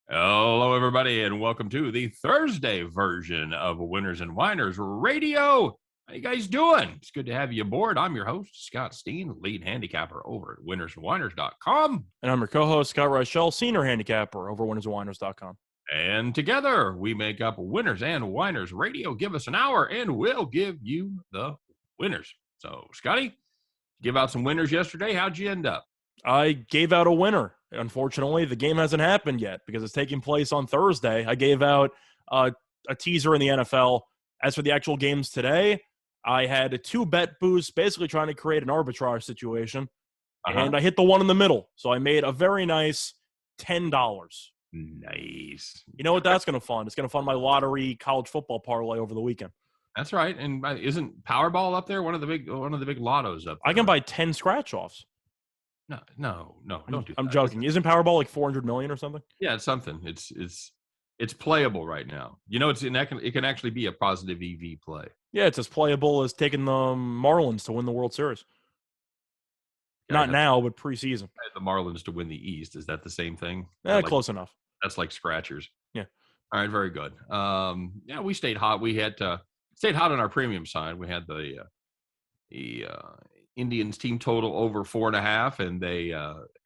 Hello, everybody, and welcome to the Thursday version of Winners and Winers Radio. How you guys doing? It's good to have you aboard. I'm your host, Scott Steehn, lead handicapper over at winnersandwiners.com. And I'm your co-host, Scott Reichel, senior handicapper over winnersandwiners.com. And together, we make up Winners and Winers Radio. Give us an hour, and we'll give you the winners. So, Scotty, give out some winners yesterday. How'd you end up? I gave out a winner. Unfortunately, the game hasn't happened yet because it's taking place on Thursday. I gave out a teaser in the NFL. As for the actual games today, I had two bet boosts, basically trying to create an arbitrage situation, and I hit the one in the middle. So I made a very nice $10. Nice. You know what that's going to fund? It's going to fund my lottery college football parlay over the weekend. That's right. And isn't Powerball up there? One of the big lottos up there. I can buy 10 scratch-offs. No, don't do that. I'm joking. Isn't Powerball like 400 million or something? Yeah, it's something. It's playable right now. You know, it can actually be a positive EV play. Yeah, it's as playable as taking the Marlins to win the World Series. Not now, but preseason. The Marlins to win the East. Is that the same thing? Close enough. That's like scratchers. Yeah. All right, very good. Yeah, we stayed hot. We had stayed hot on our premium side. We had the Indians team total over 4.5, and they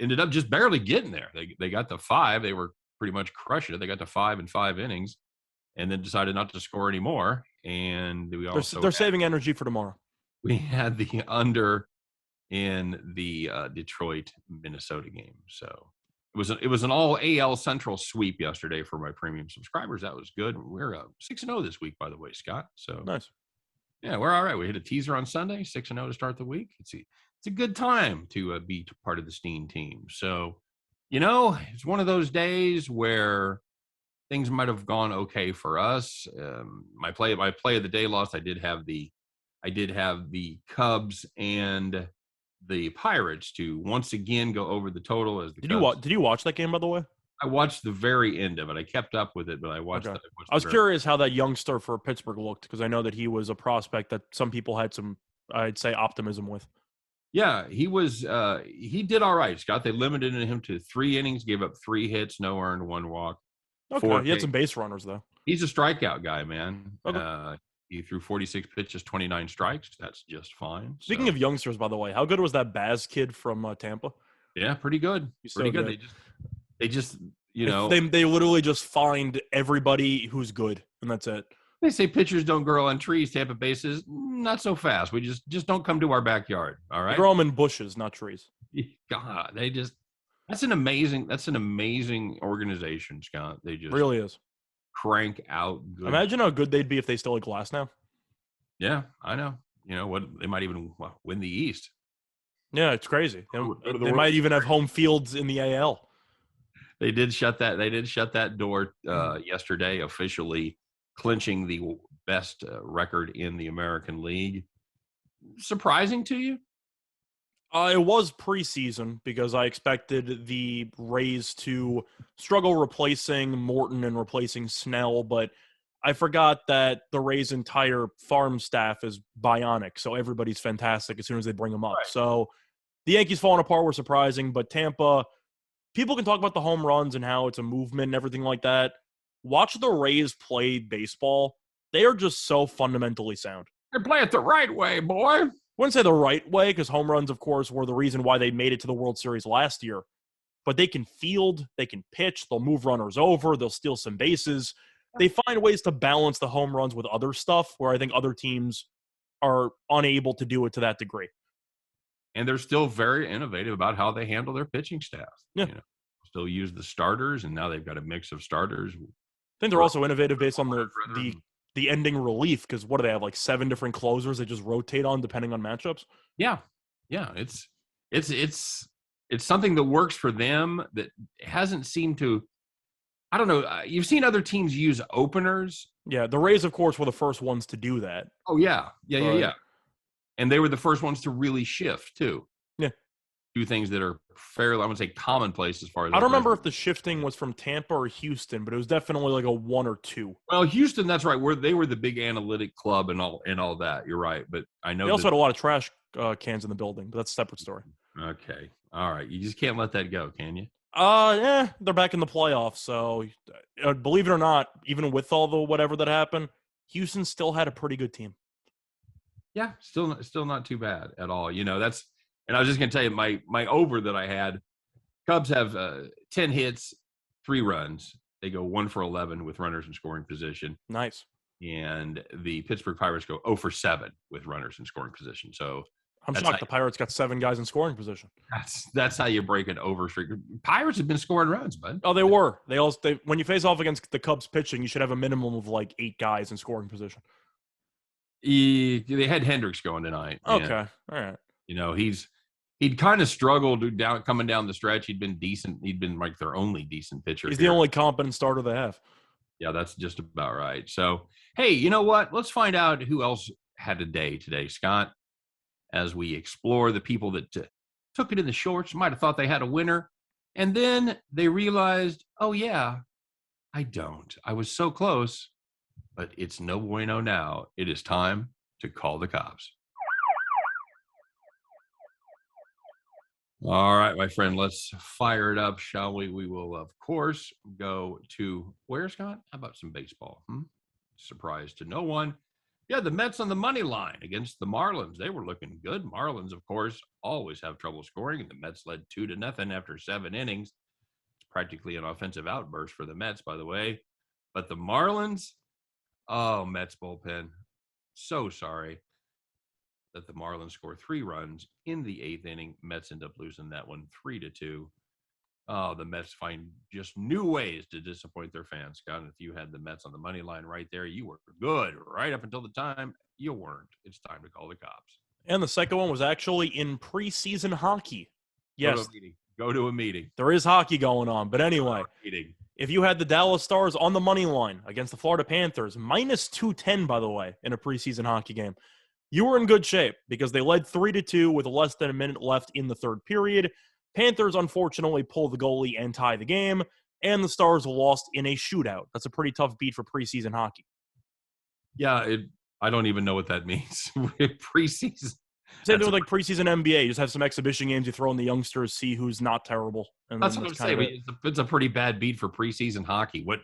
ended up just barely getting there. They got to 5. They were pretty much crushing it. They got to 5 in 5 innings, and then decided not to score anymore. And they're saving energy for tomorrow. We had the under in the Detroit Minnesota game, so it was an all AL Central sweep yesterday for my premium subscribers. That was good. We're 6-0 this week, by the way, Scott. So nice. Yeah, we're all right. We hit a teaser on Sunday, 6-0 to start the week. It's a good time to be part of the Steehn team. So, you know, it's one of those days where things might have gone okay for us. My play of the day lost. I did have the Cubs and the Pirates to once again go over the total as the Cubs. Did you watch that game, by the way? I watched the very end of it. I kept up with it, but I watched okay. it. I was curious how that youngster for Pittsburgh looked because I know that he was a prospect that some people had some, I'd say, optimism with. Yeah, he was. He did all right, Scott. They limited him to 3 innings, gave up 3 hits, no earned, 1 walk. Okay, he had some base runners, though. He's a strikeout guy, man. Okay. He threw 46 pitches, 29 strikes. That's just fine. Speaking of youngsters, by the way, how good was that Baz kid from Tampa? Yeah, pretty good. Pretty good. They just, you know. They literally just find everybody who's good, and that's it. They say pitchers don't grow on trees. Tampa Bay says, not so fast. We just don't come to our backyard, all right? They grow them in bushes, not trees. God, that's an amazing organization, Scott. They just really is. Crank out good. Imagine how good they'd be if they still had glass now. Yeah, I know. You know what? They might even win the East. Yeah, it's crazy. They might even have home fields in the AL. They did shut that door yesterday, officially clinching the best record in the American League. Surprising to you? It was preseason because I expected the Rays to struggle replacing Morton and replacing Snell, but I forgot that the Rays' entire farm staff is bionic, so everybody's fantastic as soon as they bring them up. Right. So the Yankees falling apart were surprising, but Tampa, people can talk about the home runs and how it's a movement and everything like that. Watch the Rays play baseball. They are just so fundamentally sound. They play it the right way, boy. I wouldn't say the right way because home runs, of course, were the reason why they made it to the World Series last year. But they can field, they can pitch, they'll move runners over, they'll steal some bases. They find ways to balance the home runs with other stuff where I think other teams are unable to do it to that degree. And they're still very innovative about how they handle their pitching staff. Yeah. You know, still use the starters, and now they've got a mix of starters. I think they're also innovative based on the ending relief because what do they have, like 7 different closers they just rotate on depending on matchups? Yeah. It's something that works for them that hasn't seemed to. I don't know. You've seen other teams use openers. Yeah, the Rays, of course, were the first ones to do that. Oh yeah. And they were the first ones to really shift too. Yeah. Do things that are fairly, I would say, commonplace as far as. I don't remember if the shifting was from Tampa or Houston, but it was definitely like a 1 or 2. Well, Houston, that's right. They were the big analytic club and all that. You're right, but I know they also had a lot of trash cans in the building, but that's a separate story. Okay, all right. You just can't let that go, can you? They're back in the playoffs. So, believe it or not, even with all the whatever that happened, Houston still had a pretty good team. Yeah, still not too bad at all. You know, and I was just going to tell you my over that I had. Cubs have 10 hits, 3 runs. They go 1 for 11 with runners in scoring position. Nice. And the Pittsburgh Pirates go 0 for 7 with runners in scoring position. So I'm shocked the Pirates got 7 guys in scoring position. That's how you break an over streak. Pirates have been scoring runs, bud. Oh, they were. They when you face off against the Cubs pitching, you should have a minimum of like 8 guys in scoring position. They had Hendricks going tonight. Okay, all right. You know, he'd kind of struggled coming down the stretch. He'd been decent. He'd been like their only decent pitcher. He's the only competent starter they have. Yeah, that's just about right. So, hey, you know what? Let's find out who else had a day today, Scott, as we explore the people that took it in the shorts, might have thought they had a winner, and then they realized, oh, yeah, I don't. I was so close, but it's no bueno now. It is time to call the cops. All right, my friend, let's fire it up, shall we? We will, of course, go to where, Scott? How about some baseball? Surprise to no one. Yeah, the Mets on the money line against the Marlins. They were looking good. Marlins, of course, always have trouble scoring, and the Mets led 2-0 after 7 innings. It's practically an offensive outburst for the Mets, by the way. But the Marlins, oh, Mets bullpen, so sorry that the Marlins score 3 runs in the 8th inning. Mets end up losing that one 3-2. Oh, the Mets find just new ways to disappoint their fans, Scott. And if you had the Mets on the money line right there, you were good right up until the time you weren't. It's time to call the cops. And the second one was actually in preseason hockey. Yes. Go to a meeting. There is hockey going on. But anyway, if you had the Dallas Stars on the money line against the Florida Panthers, minus 210, by the way, in a preseason hockey game, you were in good shape because they led 3-2 with less than a minute left in the third period. Panthers, unfortunately, pull the goalie and tie the game, and the Stars lost in a shootout. That's a pretty tough beat for preseason hockey. Yeah, I don't even know what that means. Preseason. Same thing with like preseason NBA. You just have some exhibition games you throw in the youngsters, see who's not terrible. And that's what I'm saying. It's a pretty bad beat for preseason hockey. What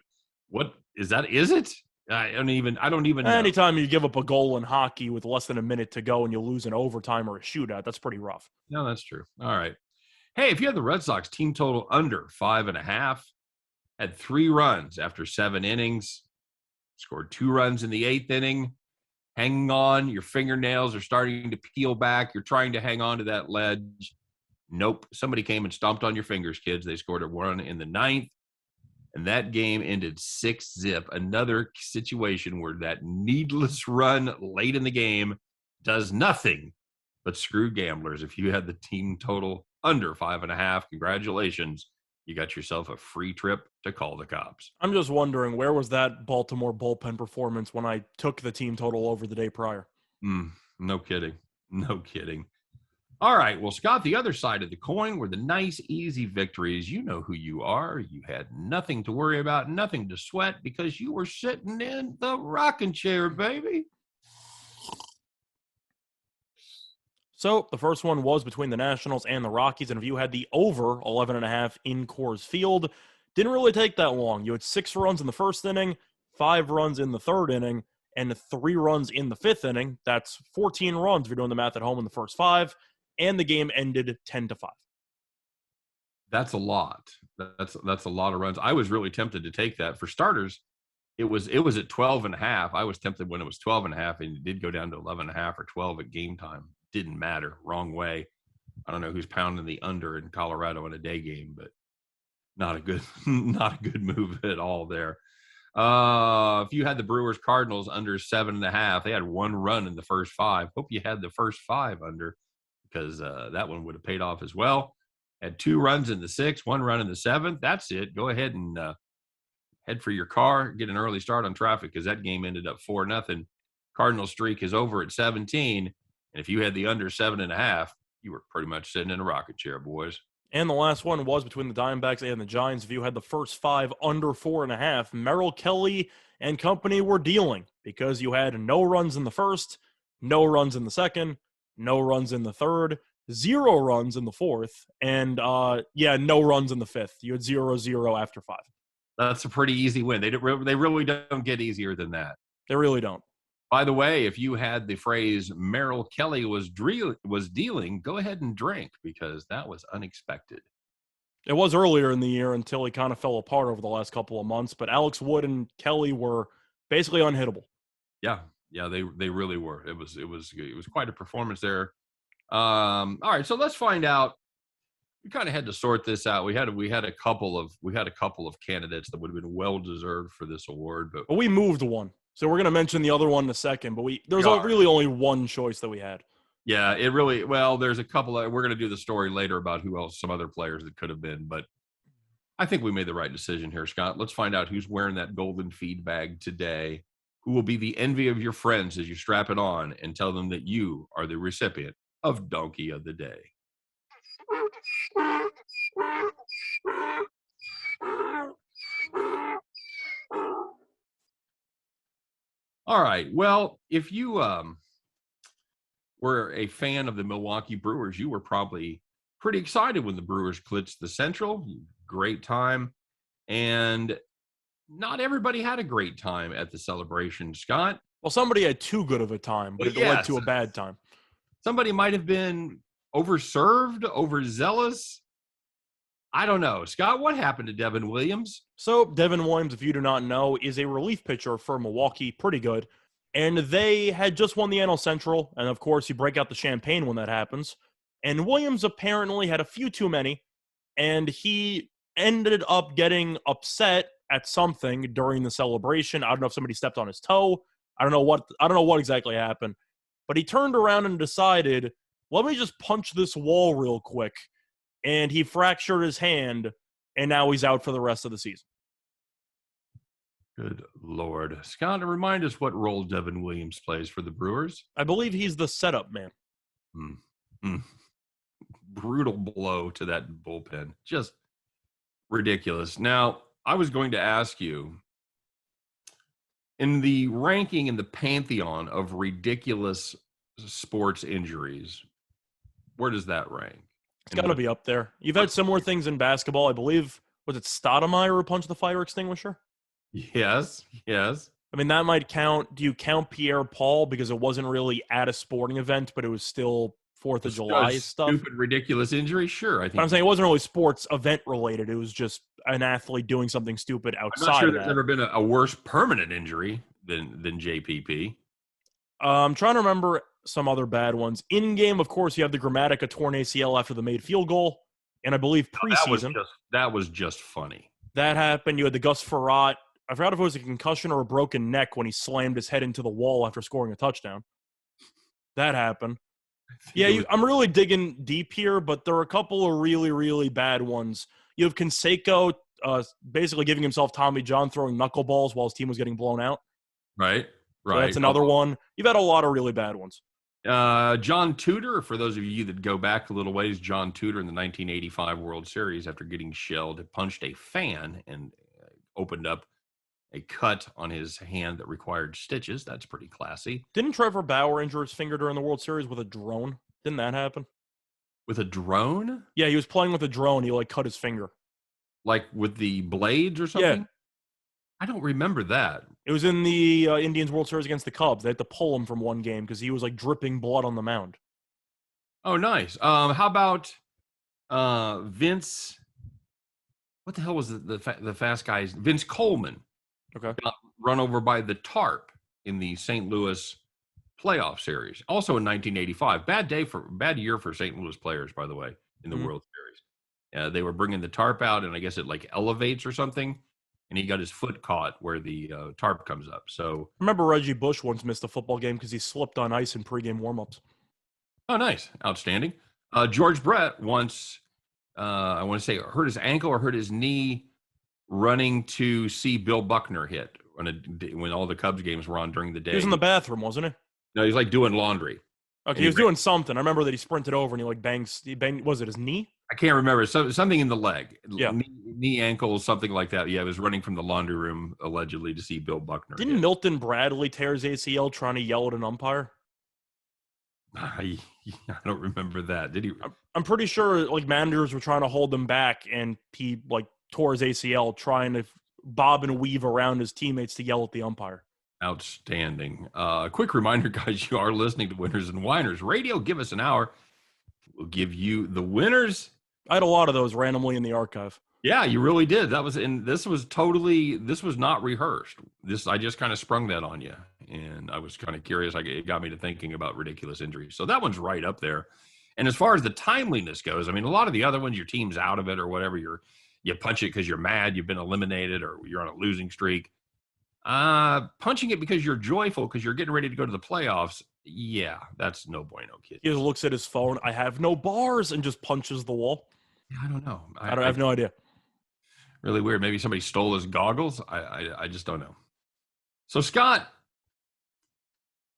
is that? Is it? I don't even know. Anytime you give up a goal in hockey with less than a minute to go and you lose an overtime or a shootout, that's pretty rough. No, that's true. All right. Hey, if you had the Red Sox team total under 5.5, had 3 runs after 7 innings, scored 2 runs in the 8th inning, hanging on, your fingernails are starting to peel back, you're trying to hang on to that ledge. Nope. Somebody came and stomped on your fingers, kids. They scored a run in the 9th. And that game ended 6-0. Another situation where that needless run late in the game does nothing but screw gamblers. If you had the team total under 5.5, congratulations. You got yourself a free trip to call the cops. I'm just wondering, where was that Baltimore bullpen performance when I took the team total over the day prior? No kidding. No kidding. All right. Well, Scott, the other side of the coin were the nice, easy victories. You know who you are. You had nothing to worry about, nothing to sweat because you were sitting in the rocking chair, baby. So the first one was between the Nationals and the Rockies. And if you had the over 11.5 in Coors Field, didn't really take that long. You had 6 runs in the first inning, 5 runs in the third inning, and 3 runs in the 5th inning. That's 14 runs if you're doing the math at home in the first 5. And the game ended 10-5. That's a lot. That's a lot of runs. I was really tempted to take that. For starters, it was at 12.5. I was tempted when it was 12.5, and it did go down to 11.5 or 12 at game time. Didn't matter. Wrong way. I don't know who's pounding the under in Colorado in a day game, but not a good move at all there. If you had the Brewers Cardinals under 7.5, they had 1 run in the first 5. Hope you had the first 5 under, because that one would have paid off as well. Had 2 runs in the 6th, 1 run in the 7th. That's it. Go ahead and head for your car, get an early start on traffic, because that game ended up 4-0. Cardinal streak is over at 17. And if you had the under 7.5, you were pretty much sitting in a rocket chair, boys. And the last one was between the Diamondbacks and the Giants. If you had the first 5 under 4.5, Merrill Kelly and company were dealing, because you had no runs in the first, no runs in the second, no runs in the third, 0 runs in the 4th, and no runs in the 5th. You had 0-0 after 5. That's a pretty easy win. They really don't get easier than that. They really don't. By the way, if you had the phrase Merrill Kelly was dealing, go ahead and drink, because that was unexpected. It was earlier in the year until he kind of fell apart over the last couple of months, but Alex Wood and Kelly were basically unhittable. Yeah, they really were. It was quite a performance there. All right, so let's find out. We kind of had to sort this out. We had a couple of candidates that would have been well deserved for this award, but we moved one. So we're going to mention the other one in a second, but there's really only one choice that we had. Yeah, there's a couple we're going to do the story later about who else, some other players that could have been, but I think we made the right decision here, Scott. Let's find out who's wearing that golden feed bag today, who will be the envy of your friends as you strap it on and tell them that you are the recipient of Donkey of the Day. All right. Well, if you were a fan of the Milwaukee Brewers, you were probably pretty excited when the Brewers clinched the Central. Great time. And not everybody had a great time at the celebration, Scott. Well, somebody had too good of a time, but it led to a bad time. Somebody might have been overserved, overzealous. I don't know. Scott, what happened to Devin Williams? So Devin Williams, if you do not know, is a relief pitcher for Milwaukee, pretty good. And they had just won the NL Central, and of course you break out the champagne when that happens. And Williams apparently had a few too many, and he ended up getting upset at something during the celebration. I don't know if somebody stepped on his toe. I don't know what exactly happened. But he turned around and decided, let me just punch this wall real quick. And he fractured his hand, and now he's out for the rest of the season. Good Lord. Scott, remind us what role Devin Williams plays for the Brewers. I believe he's the setup man. Brutal blow to that bullpen. Just ridiculous. Now, I was going to ask you, in the ranking in the pantheon of ridiculous sports injuries, where does that rank? It's got to be up there. You've had similar things in basketball. I believe, was it Stoudemire who punched the fire extinguisher? Yes. I mean, that might count. Do you count Pierre-Paul because it wasn't really at a sporting event, but it was still 4th of July stuff? Stupid, ridiculous injury? Sure. I think. But I'm saying it wasn't really sports event related. It was just an athlete doing something stupid outside I'm not sure of there's that. ever been a worse permanent injury than JPP. I'm trying to remember some other bad ones. In game, of course, you have the Grammatica torn ACL after the made field goal, and I believe preseason. That was just funny. That happened. You had the Gus Frerotte. I forgot if it was a concussion or a broken neck when he slammed his head into the wall after scoring a touchdown. That happened. Yeah, I'm really digging deep here, but there are a couple of really, really bad ones. You have Canseco basically giving himself Tommy John, throwing knuckleballs while his team was getting blown out. Right. So that's another one. You've had a lot of really bad ones. John Tudor, for those of you that go back a little ways, John Tudor in the 1985 World Series, after getting shelled, punched a fan and opened up a cut on his hand that required stitches. That's pretty classy. Didn't Trevor Bauer injure his finger during the World Series with a drone? Didn't that happen? With a drone? Yeah, he was playing with a drone. He, cut his finger. Like with the blades or something? Yeah. I don't remember that. It was in the Indians World Series against the Cubs. They had to pull him from one game because he was, dripping blood on the mound. Oh, nice. How about Vince? What the hell was the fast guy's? Vince Coleman. Okay. Got run over by the tarp in the St. Louis playoff series. Also in 1985. Bad year for St. Louis players, by the way, in the World Series. They were bringing the tarp out, and I guess it elevates or something, and he got his foot caught where the tarp comes up. So I remember Reggie Bush once missed a football game because he slipped on ice in pregame warmups. Oh, nice. Outstanding. George Brett once, I want to say, hurt his ankle or hurt his knee running to see Bill Buckner hit when all the Cubs games were on during the day. He was in the bathroom, wasn't he? No, he's doing laundry. Okay, he was doing something. I remember that he sprinted over and he banged, was it his knee? I can't remember. Something in the leg. Yeah. Knee, ankle, something like that. Yeah, he was running from the laundry room, allegedly, to see Bill Buckner. Didn't Milton Bradley tear his ACL trying to yell at an umpire? I don't remember that. Did he? I'm pretty sure like managers were trying to hold him back, and he like tore his ACL trying to bob and weave around his teammates to yell at the umpire. Outstanding. A quick reminder, guys, you are listening to Winners and Whiners Radio. Give us an hour. We'll give you the winners. I had a lot of those randomly in the archive. Yeah, you really did. This was not rehearsed. I just kind of sprung that on you. And I was kind of curious. It got me to thinking about ridiculous injuries. So that one's right up there. And as far as the timeliness goes, I mean, a lot of the other ones, your team's out of it or whatever, you punch it because you're mad, you've been eliminated, or you're on a losing streak. Punching it because you're joyful because you're getting ready to go to the playoffs. Yeah, that's no bueno, kid. He just looks at his phone. I have no bars, and just punches the wall. I don't know. I have no idea. Really weird. Maybe somebody stole his goggles. I just don't know. So Scott,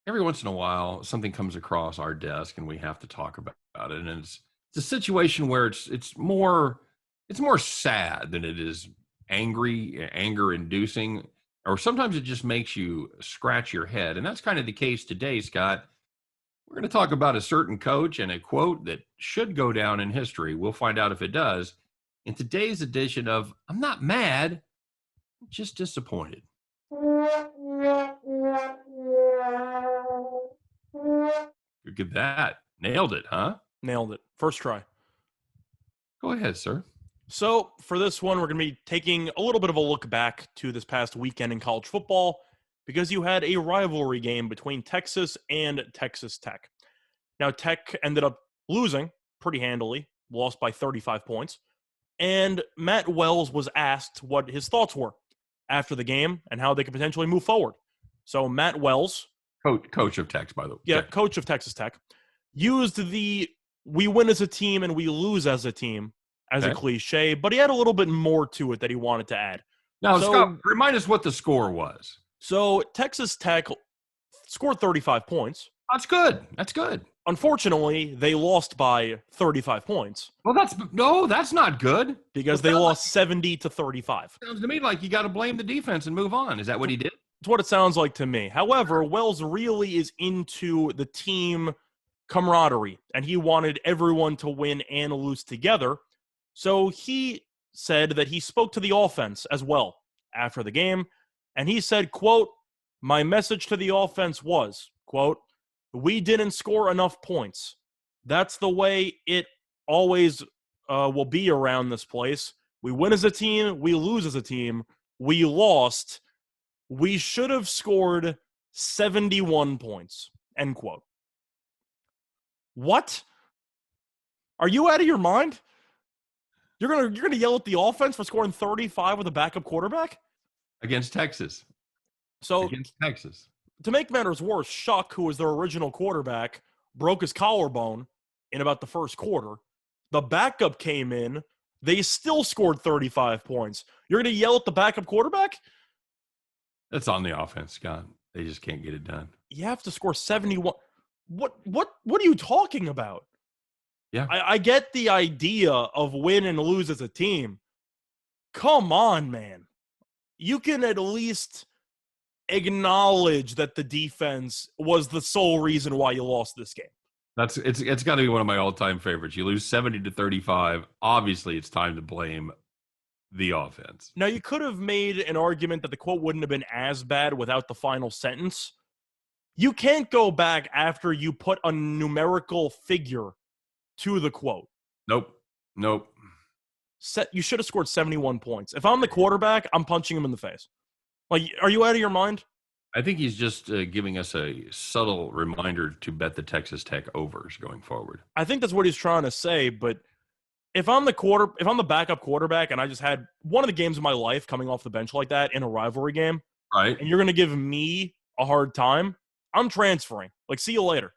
every once in a while, something comes across our desk and we have to talk about it. And it's a situation where it's more sad than it is anger inducing, or sometimes it just makes you scratch your head. And that's kind of the case today, Scott. We're going to talk about a certain coach and a quote that should go down in history. We'll find out if it does in today's edition of I'm Not Mad, I'm Just Disappointed. Look at that. Nailed it, huh? Nailed it. First try. Go ahead, sir. So for this one, we're going to be taking a little bit of a look back to this past weekend in college football because you had a rivalry game between Texas and Texas Tech. Now, Tech ended up losing pretty handily, lost by 35 points. And Matt Wells was asked what his thoughts were after the game and how they could potentially move forward. So Matt Wells, coach of Tech, by the way. Yeah, coach of Texas Tech, used the we win as a team and we lose as a team as a cliche, but he had a little bit more to it that he wanted to add. Now, Scott, remind us what the score was. So Texas Tech scored 35 points. That's good. That's good. Unfortunately, they lost by 35 points. Well, that's not good. Because they lost 70-35. Sounds to me like you got to blame the defense and move on. Is that what he did? It's what it sounds like to me. However, Wells really is into the team camaraderie, and he wanted everyone to win and lose together. So he said that he spoke to the offense as well after the game, and he said, quote, "My message to the offense was, quote, we didn't score enough points. That's the way it always will be around this place. We win as a team. We lose as a team. We lost. We should have scored 71 points." End quote. What? Are you out of your mind? You're gonna yell at the offense for scoring 35 with a backup quarterback? Against Texas. Against Texas. To make matters worse, Shuck, who was their original quarterback, broke his collarbone in about the first quarter. The backup came in. They still scored 35 points. You're going to yell at the backup quarterback? That's on the offense, Scott. They just can't get it done. You have to score 71. What are you talking about? Yeah. I get the idea of win and lose as a team. Come on, man. You can at least acknowledge that the defense was the sole reason why you lost this game. It's got to be one of my all-time favorites. You lose 70-35. Obviously, it's time to blame the offense. Now, you could have made an argument that the quote wouldn't have been as bad without the final sentence. You can't go back after you put a numerical figure to the quote. Nope. You should have scored 71 points. If I'm the quarterback, I'm punching him in the face. Like, are you out of your mind? I think he's just giving us a subtle reminder to bet the Texas Tech overs going forward. I think that's what he's trying to say, but if I'm the backup quarterback and I just had one of the games of my life coming off the bench like that in a rivalry game, right? And you're going to give me a hard time, I'm transferring. Like, see you later.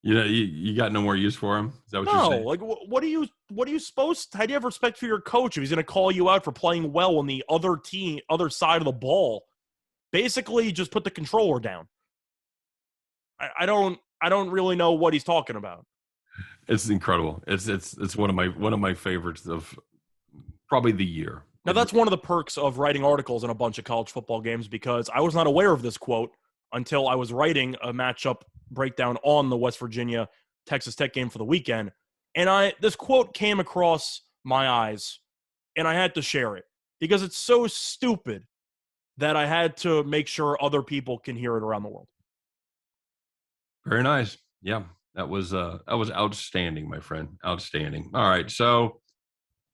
You got no more use for him? Is that what you're saying? No, like, what are you supposed to, how do you have respect for your coach if he's going to call you out for playing well on the other side of the ball? Basically, just put the controller down. I don't really know what he's talking about. It's incredible. It's one of my favorites of probably the year. Now, that's one of the perks of writing articles in a bunch of college football games because I was not aware of this quote until I was writing a matchup breakdown on the West Virginia Texas Tech game for the weekend. And this quote came across my eyes, and I had to share it because it's so stupid that I had to make sure other people can hear it around the world. Very nice. Yeah, that was outstanding, my friend. Outstanding. All right, so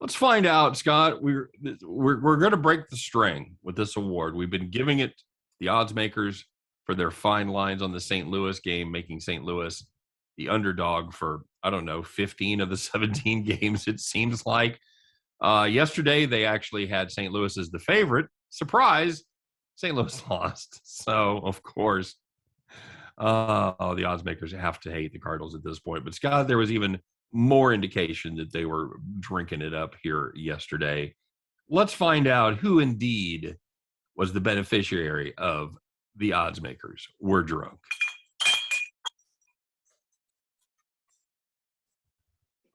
let's find out, Scott. We're going to break the string with this award. We've been giving it the odds makers for their fine lines on the St. Louis game, making St. Louis the underdog for, I don't know, 15 of the 17 games, it seems like. Yesterday, they actually had St. Louis as the favorite. Surprise, St. Louis lost. So, of course, the odds makers have to hate the Cardinals at this point. But, Scott, there was even more indication that they were drinking it up here yesterday. Let's find out who indeed was the beneficiary of the odds makers. We're drunk.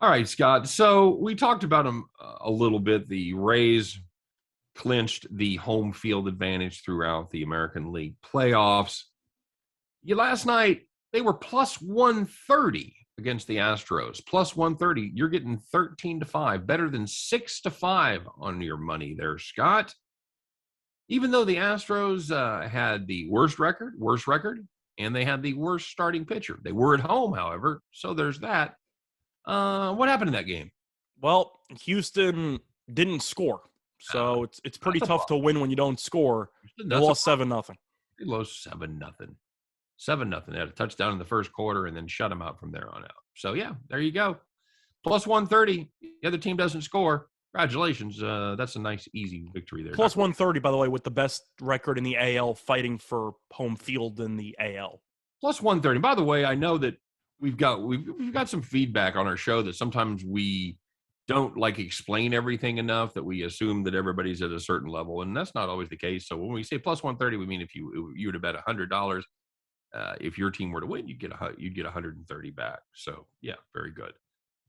All right, Scott. So we talked about them a little bit. The Rays clinched the home field advantage throughout the American League playoffs. Last night, they were plus 130 against the Astros. Plus 130. You're getting 13-5, better than 6-5 on your money there, Scott. Even though the Astros had the worst record, and they had the worst starting pitcher. They were at home, however, so there's that. What happened in that game? Well, Houston didn't score, so it's pretty tough to win when you don't score. They lost 7-0. They lost 7-0. 7-0. They had a touchdown in the first quarter and then shut them out from there on out. So, yeah, there you go. Plus 130. The other team doesn't score. Congratulations. That's a nice, easy victory there. Plus 130, by the way, with the best record in the AL, fighting for home field in the AL. Plus 130. By the way, I know that we've got some feedback on our show that sometimes we don't explain everything enough, that we assume that everybody's at a certain level, and that's not always the case. So when we say plus 130, we mean if you were to bet $100, if your team were to win, you'd get 130 back. So yeah, very good.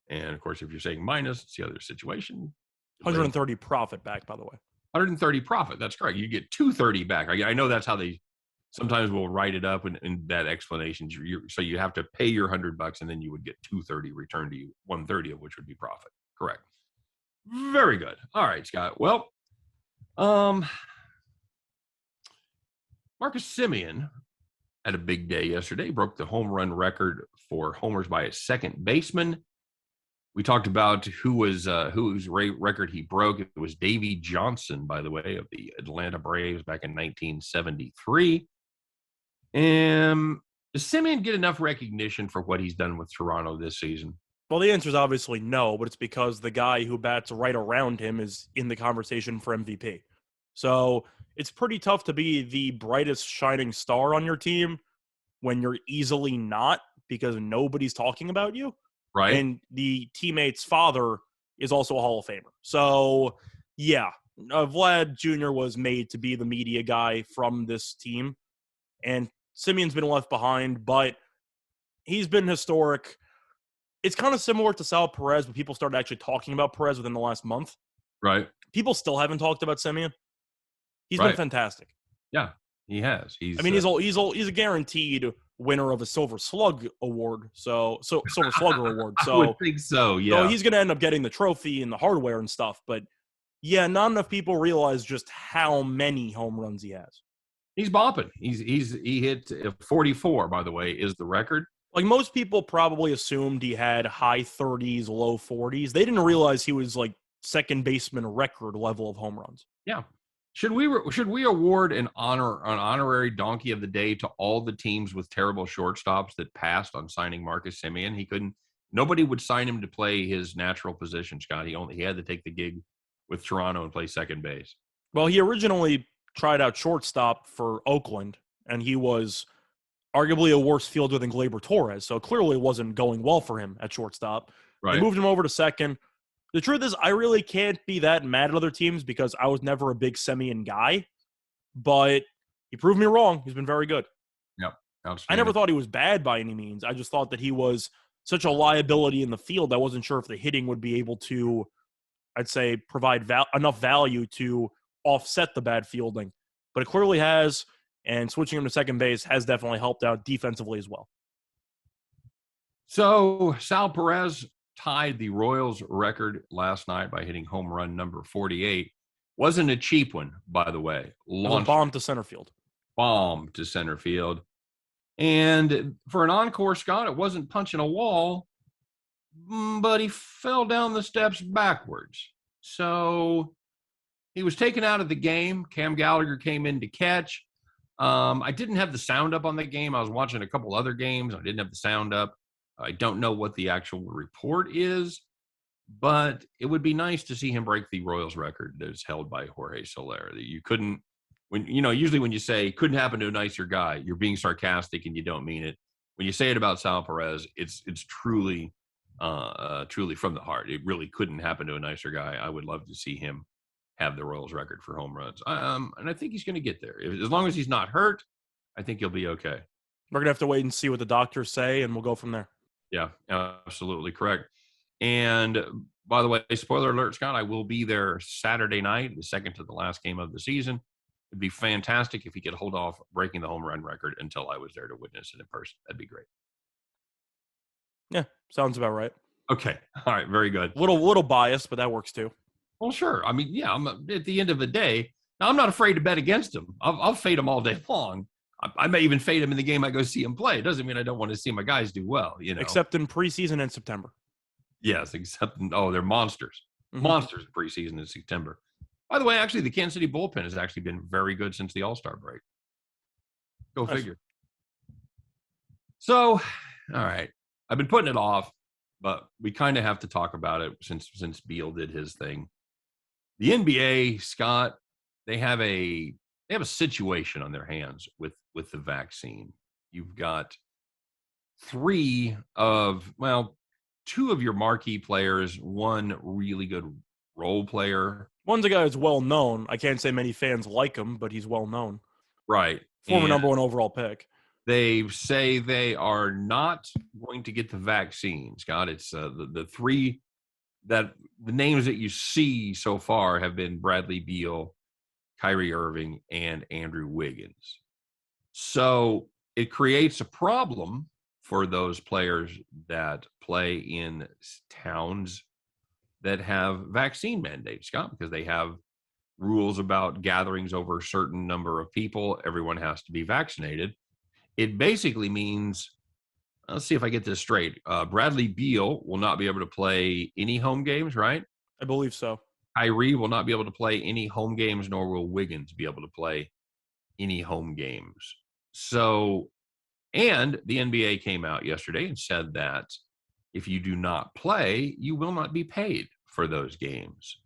And of course, if you're saying minus, it's the other situation. 130 profit back, by the way. 130 profit. That's correct. You get 230 back. I know that's how they sometimes will write it up in that explanation. So you have to pay your $100 and then you would get 230 returned to you, 130 of which would be profit. Correct. Very good. All right, Scott. Well, Marcus Semien had a big day yesterday. Broke the home run record for homers by a second baseman. We talked about whose record he broke. It was Davey Johnson, by the way, of the Atlanta Braves back in 1973. And does Semien get enough recognition for what he's done with Toronto this season? Well, the answer is obviously no, but it's because the guy who bats right around him is in the conversation for MVP. So it's pretty tough to be the brightest shining star on your team when you're easily not, because nobody's talking about you. Right. And the teammate's father is also a Hall of Famer. So, yeah, Vlad Jr. was made to be the media guy from this team. And Semien's been left behind, but he's been historic. It's kind of similar to Sal Perez, but people started actually talking about Perez within the last month. Right. People still haven't talked about Semien. He's been fantastic. Yeah, he has. He's a guaranteed winner of a Silver Slug award. So Silver Slugger award. So I would think so. Yeah. So he's going to end up getting the trophy and the hardware and stuff. But yeah, not enough people realize just how many home runs he has. He's bopping. He hit 44. By the way, is the record. Like most people probably assumed he had high 30s, low 40s. They didn't realize he was like second baseman record level of home runs. Yeah. Should we award an honorary donkey of the day to all the teams with terrible shortstops that passed on signing Marcus Semien? Nobody would sign him to play his natural position, Scott. He had to take the gig with Toronto and play second base. Well, he originally tried out shortstop for Oakland, and he was arguably a worse fielder than Gleyber Torres, so clearly it wasn't going well for him at shortstop. Right. They moved him over to second. The truth is, I really can't be that mad at other teams because I was never a big Semien guy, but he proved me wrong. He's been very good. Yep. I never thought he was bad by any means. I just thought that he was such a liability in the field. I wasn't sure if the hitting would be able to, I'd say, provide enough value to offset the bad fielding. But it clearly has. and switching him to second base has definitely helped out defensively as well. So Sal Perez tied the Royals record last night by hitting home run number 48. Wasn't a cheap one, by the way. It was a bomb to center field. Bomb to center field. And for an encore, Scott, it wasn't punching a wall, but he fell down the steps backwards. So he was taken out of the game. Cam Gallagher came in to catch. I didn't have the sound up on the game. I was watching a couple other games. I didn't have the sound up. I don't know what the actual report is, but it would be nice to see him break the Royals record that's held by Jorge Soler. That you couldn't, usually when you say couldn't happen to a nicer guy, you're being sarcastic and you don't mean it. When you say it about Sal Perez, it's truly from the heart. It really couldn't happen to a nicer guy. I would love to see him have the Royals record for home runs. And I think he's going to get there. As long as he's not hurt, I think he'll be okay. We're going to have to wait and see what the doctors say, and we'll go from there. Yeah, absolutely correct. And by the way, spoiler alert, Scott, I will be there Saturday night, the second to the last game of the season. It'd be fantastic if he could hold off breaking the home run record until I was there to witness it in person. That'd be great. Yeah, sounds about right. Okay. All right. Very good. Little biased, but that works too. Well, sure. I mean, yeah, at the end of the day, now I'm not afraid to bet against him. I'll fade him all day long. I may even fade him in the game I go see him play. It doesn't mean I don't want to see my guys do well, Except in preseason in September. Yes, they're monsters. Mm-hmm. Monsters in preseason in September. By the way, actually, the Kansas City bullpen has actually been very good since the All-Star break. Go figure. So, all right. I've been putting it off, but we kind of have to talk about it since Beal did his thing. The NBA, Scott, they have a situation on their hands with the vaccine. You've got two of your marquee players, one really good role player. One's a guy who's well known. I can't say many fans like him, but he's well known. Right. Former number one overall pick. They say they are not going to get the vaccine, Scott. It's the three the names that you see so far have been Bradley Beal, Kyrie Irving, and Andrew Wiggins. So it creates a problem for those players that play in towns that have vaccine mandates, Scott, because they have rules about gatherings over a certain number of people. Everyone has to be vaccinated. It basically means, let's see if I get this straight. Bradley Beal will not be able to play any home games, right? I believe so. Kyrie will not be able to play any home games, nor will Wiggins be able to play any home games. So, and the NBA came out yesterday and said that if you do not play, you will not be paid for those games.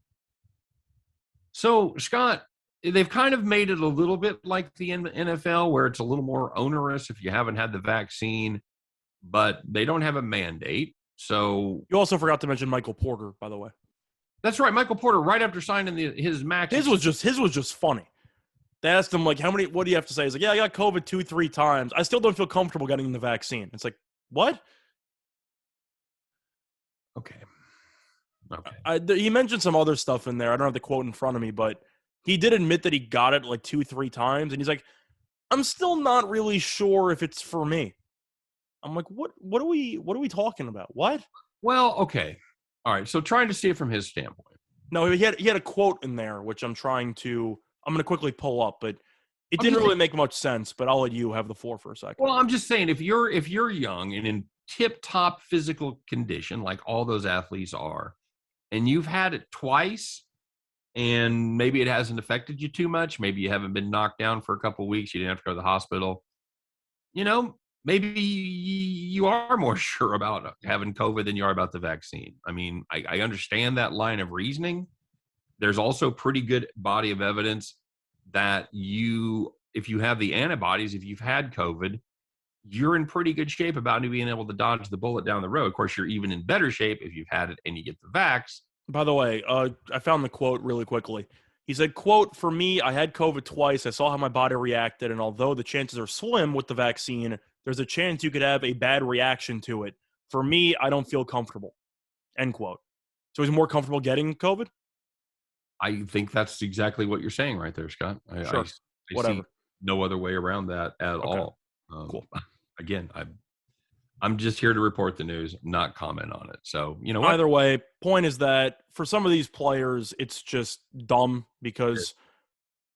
So, Scott, they've kind of made it a little bit like the NFL, where it's a little more onerous if you haven't had the vaccine, but they don't have a mandate. So you also forgot to mention Michael Porter, by the way. That's right, Michael Porter. Right after signing his max, his was just funny. They asked him, like, what do you have to say? He's like, yeah, I got COVID 2-3 times. I still don't feel comfortable getting the vaccine. It's like, what? Okay. He mentioned some other stuff in there. I don't have the quote in front of me, but he did admit that he got it like 2-3 times, and he's like, I'm still not really sure if it's for me. I'm like, what are we talking about? What? Well, okay. All right. So trying to see it from his standpoint. No, he had a quote in there, which I'm going to quickly pull up, but it didn't really make much sense, but I'll let you have the floor for a second. Well, I'm just saying, if you're young and in tip-top physical condition, like all those athletes are, and you've had it twice, and maybe it hasn't affected you too much, maybe you haven't been knocked down for a couple of weeks, you didn't have to go to the hospital, maybe you are more sure about having COVID than you are about the vaccine. I mean, I understand that line of reasoning. There's also pretty good body of evidence that if you have the antibodies, if you've had COVID, you're in pretty good shape about being able to dodge the bullet down the road. Of course, you're even in better shape if you've had it and you get the vax. By the way, I found the quote really quickly. He said, quote, "For me, I had COVID twice. I saw how my body reacted, and although the chances are slim with the vaccine, there's a chance you could have a bad reaction to it. For me, I don't feel comfortable." End quote. So he's more comfortable getting COVID? I think that's exactly what you're saying right there, Scott. Sure. Whatever. no other way around that at all. Cool. Again, I'm just here to report the news, not comment on it. So, you know what? Either way, point is that for some of these players, it's just dumb because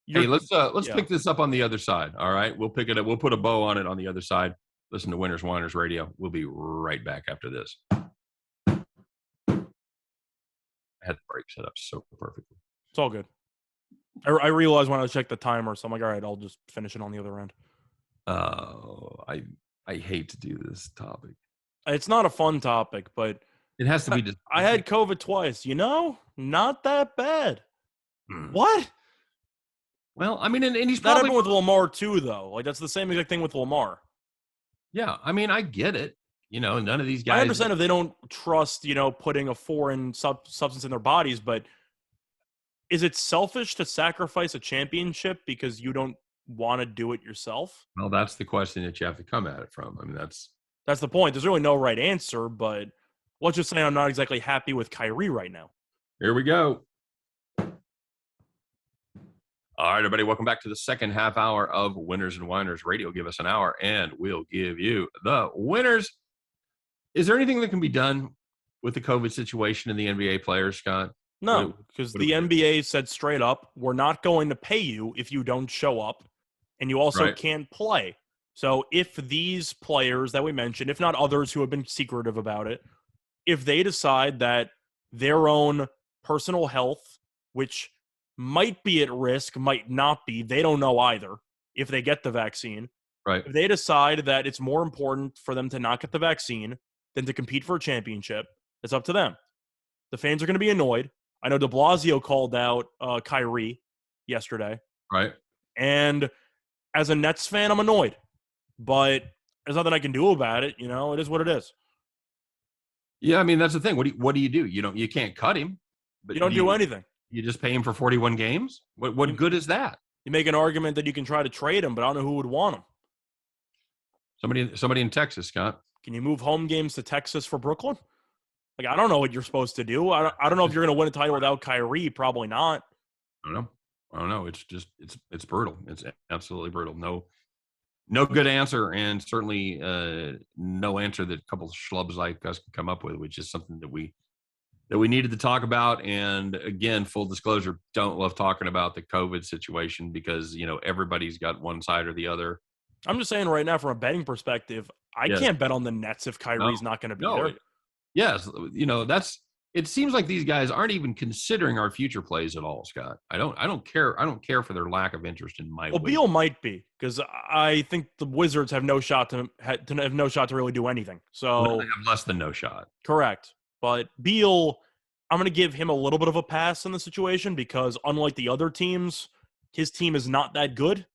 hey, let's pick this up on the other side. All right, we'll pick it up. We'll put a bow on it on the other side. Listen to Winners Whiners Radio. We'll be right back after this. I had the break set up so perfectly. It's all good. I realized when I checked the timer, so I'm like, all right, I'll just finish it on the other end. I hate to do this topic. It's not a fun topic, but it has to be. I had COVID twice. Not that bad. What? Well, I mean, and he's that happened with Lamar too, though. Like that's the same exact thing with Lamar. Yeah, I mean, I get it. None of these guys. I understand if they don't trust, putting a foreign substance in their bodies, but is it selfish to sacrifice a championship because you don't want to do it yourself? Well, that's the question that you have to come at it from. I mean, that's the point. There's really no right answer, but let's just say I'm not exactly happy with Kyrie right now. Here we go. All right, everybody, welcome back to the second half hour of Winners and Whiners Radio. Give us an hour, and we'll give you the winners. Is there anything that can be done with the COVID situation and the NBA players, Scott? No, because the NBA said straight up, we're not going to pay you if you don't show up, and you also can't play. So if these players that we mentioned, if not others who have been secretive about it, if they decide that their own personal health, which might be at risk, might not be, they don't know either if they get the vaccine. Right. If they decide that it's more important for them to not get the vaccine than to compete for a championship, it's up to them. The fans are going to be annoyed. I know de Blasio called out Kyrie yesterday. Right. And as a Nets fan, I'm annoyed. But there's nothing I can do about it. It is what it is. Yeah, I mean, that's the thing. What do? You can't cut him. But you don't do anything. You just pay him for 41 games? What good is that? You make an argument that you can try to trade him, but I don't know who would want him. Somebody in Texas, Scott. Can you move home games to Texas for Brooklyn? Like, I don't know what you're supposed to do. I don't know if you're going to win a title without Kyrie. Probably not. I don't know. It's just it's brutal. It's absolutely brutal. No good answer, and certainly no answer that a couple of schlubs like us can come up with, which is something that we needed to talk about. And again, full disclosure, don't love talking about the COVID situation because everybody's got one side or the other. I'm just saying right now, from a betting perspective, I can't bet on the Nets if Kyrie's not going to be there. Yes, it seems like these guys aren't even considering our future plays at all, Scott. I don't care. I don't care for their lack of interest in my. Well, Beal might be, because I think the Wizards have no shot to really do anything. So they have less than no shot. Correct, but Beal, I'm going to give him a little bit of a pass in the situation because unlike the other teams, his team is not that good.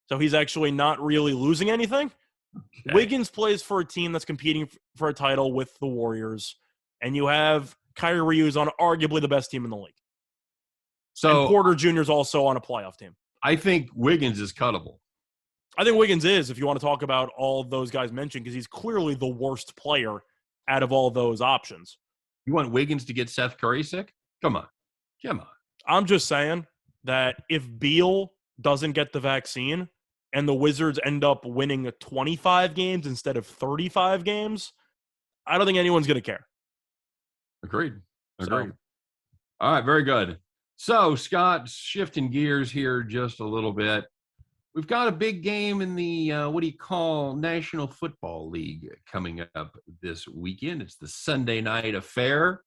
So he's actually not really losing anything. Okay. Wiggins plays for a team that's competing for a title with the Warriors, and you have Kyrie, who's on arguably the best team in the league. So and Porter Jr. is also on a playoff team. I think Wiggins is cuttable. I think Wiggins is, if you want to talk about all of those guys mentioned, because he's clearly the worst player out of all those options. You want Wiggins to get Seth Curry sick? Come on. I'm just saying that if Beal doesn't get the vaccine and the Wizards end up winning 25 games instead of 35 games, I don't think anyone's going to care. Agreed. All right, very good. So, Scott, shifting gears here just a little bit. We've got a big game in the, National Football League coming up this weekend. It's the Sunday night affair.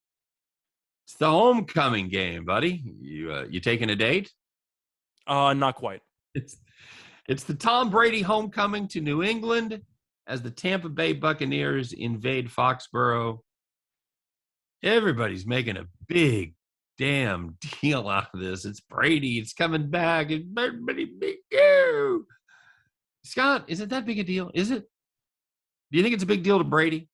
It's the homecoming game, buddy. You taking a date? Not quite. It's the Tom Brady homecoming to New England as the Tampa Bay Buccaneers invade Foxborough. Everybody's making a big damn deal out of this. It's Brady. It's coming back. It's everybody big deal. Scott, is it that big a deal? Is it? Do you think it's a big deal to Brady?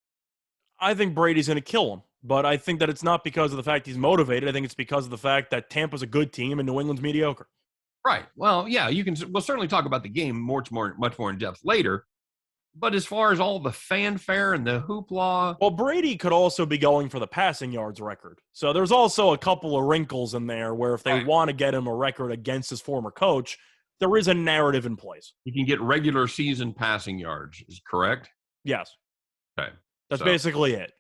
I think Brady's going to kill him, but I think that it's not because of the fact he's motivated. I think it's because of the fact that Tampa's a good team and New England's mediocre. Right. Well, yeah, we'll certainly talk about the game much more in depth later. But as far as all the fanfare and the hoopla. Well, Brady could also be going for the passing yards record. So there's also a couple of wrinkles in there where if they want to get him a record against his former coach, there is a narrative in place. He can get regular season passing yards, is correct? Yes. Okay. That's basically it.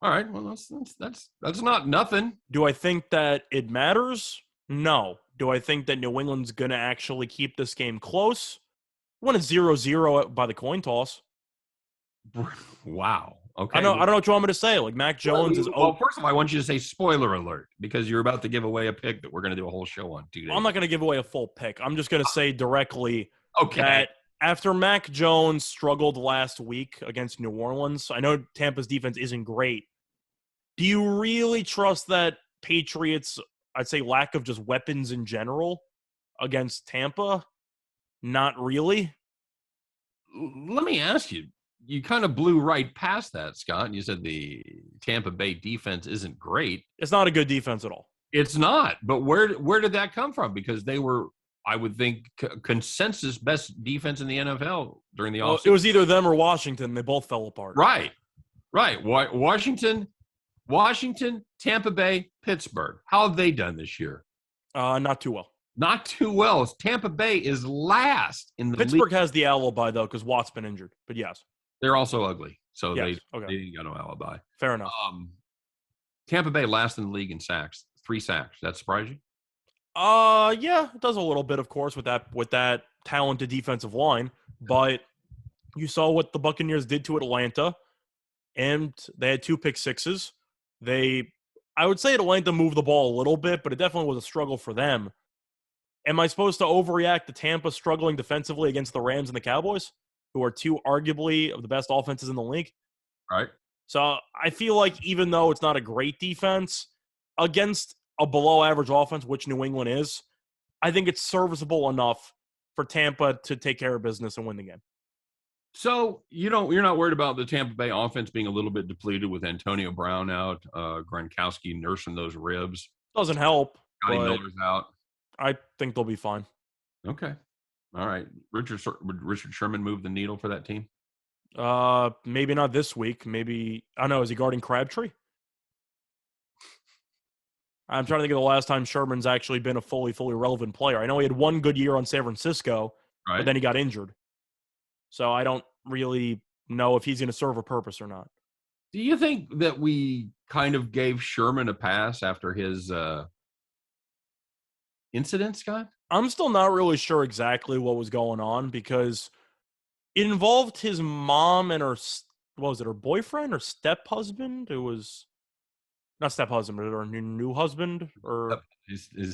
All right. Well, that's not nothing. Do I think that it matters? No. Do I think that New England's going to actually keep this game close? When it's 0-0 by the coin toss. Wow. Okay. I don't know what you want me to say. Like, Mac Jones is... Well, first of all, I want you to say spoiler alert because you're about to give away a pick that we're going to do a whole show on 2 days. I'm not going to give away a full pick. I'm just going to say directly okay. that after Mac Jones struggled last week against New Orleans, I know Tampa's defense isn't great. Do you really trust that Patriots, I'd say lack of just weapons in general against Tampa? Not really. Let me ask you. You kind of blew right past that, Scott. You said the Tampa Bay defense isn't great. It's not a good defense at all. It's not. But where did that come from? Because they were, I would think, consensus best defense in the NFL during the offseason. It was either them or Washington. They both fell apart. Right. Washington, Tampa Bay, Pittsburgh. How have they done this year? Not too well. Not too well. Tampa Bay is last in the Pittsburgh league. has the alibi, though, because Watt's been injured. But yes. They're also ugly. So yes. they ain't got no alibi. Fair enough. Tampa Bay last in the league in sacks. 3 sacks. That surprise you? Yeah, it does a little bit, of course, with that talented defensive line. But you saw what the Buccaneers did to Atlanta, and they had 2 pick sixes. I would say Atlanta moved the ball a little bit, but it definitely was a struggle for them. Am I supposed to overreact to Tampa struggling defensively against the Rams and the Cowboys, who are 2 arguably of the best offenses in the league? Right. So I feel like even though it's not a great defense, against a below-average offense, which New England is, I think it's serviceable enough for Tampa to take care of business and win the game. So you're not worried about the Tampa Bay offense being a little bit depleted with Antonio Brown out, Gronkowski nursing those ribs. Doesn't help. Scotty Miller's out. I think they'll be fine. Okay. All right. Would Richard Sherman move the needle for that team? Maybe not this week. Maybe, I don't know, is he guarding Crabtree? I'm trying to think of the last time Sherman's actually been a fully relevant player. I know he had 1 good year on San Francisco, right, but then he got injured. So I don't really know if he's going to serve a purpose or not. Do you think that we kind of gave Sherman a pass after his incident, Scott? I'm still not really sure exactly what was going on because it involved his mom and her, what was it, her boyfriend or step-husband? It was not step-husband, but her new husband or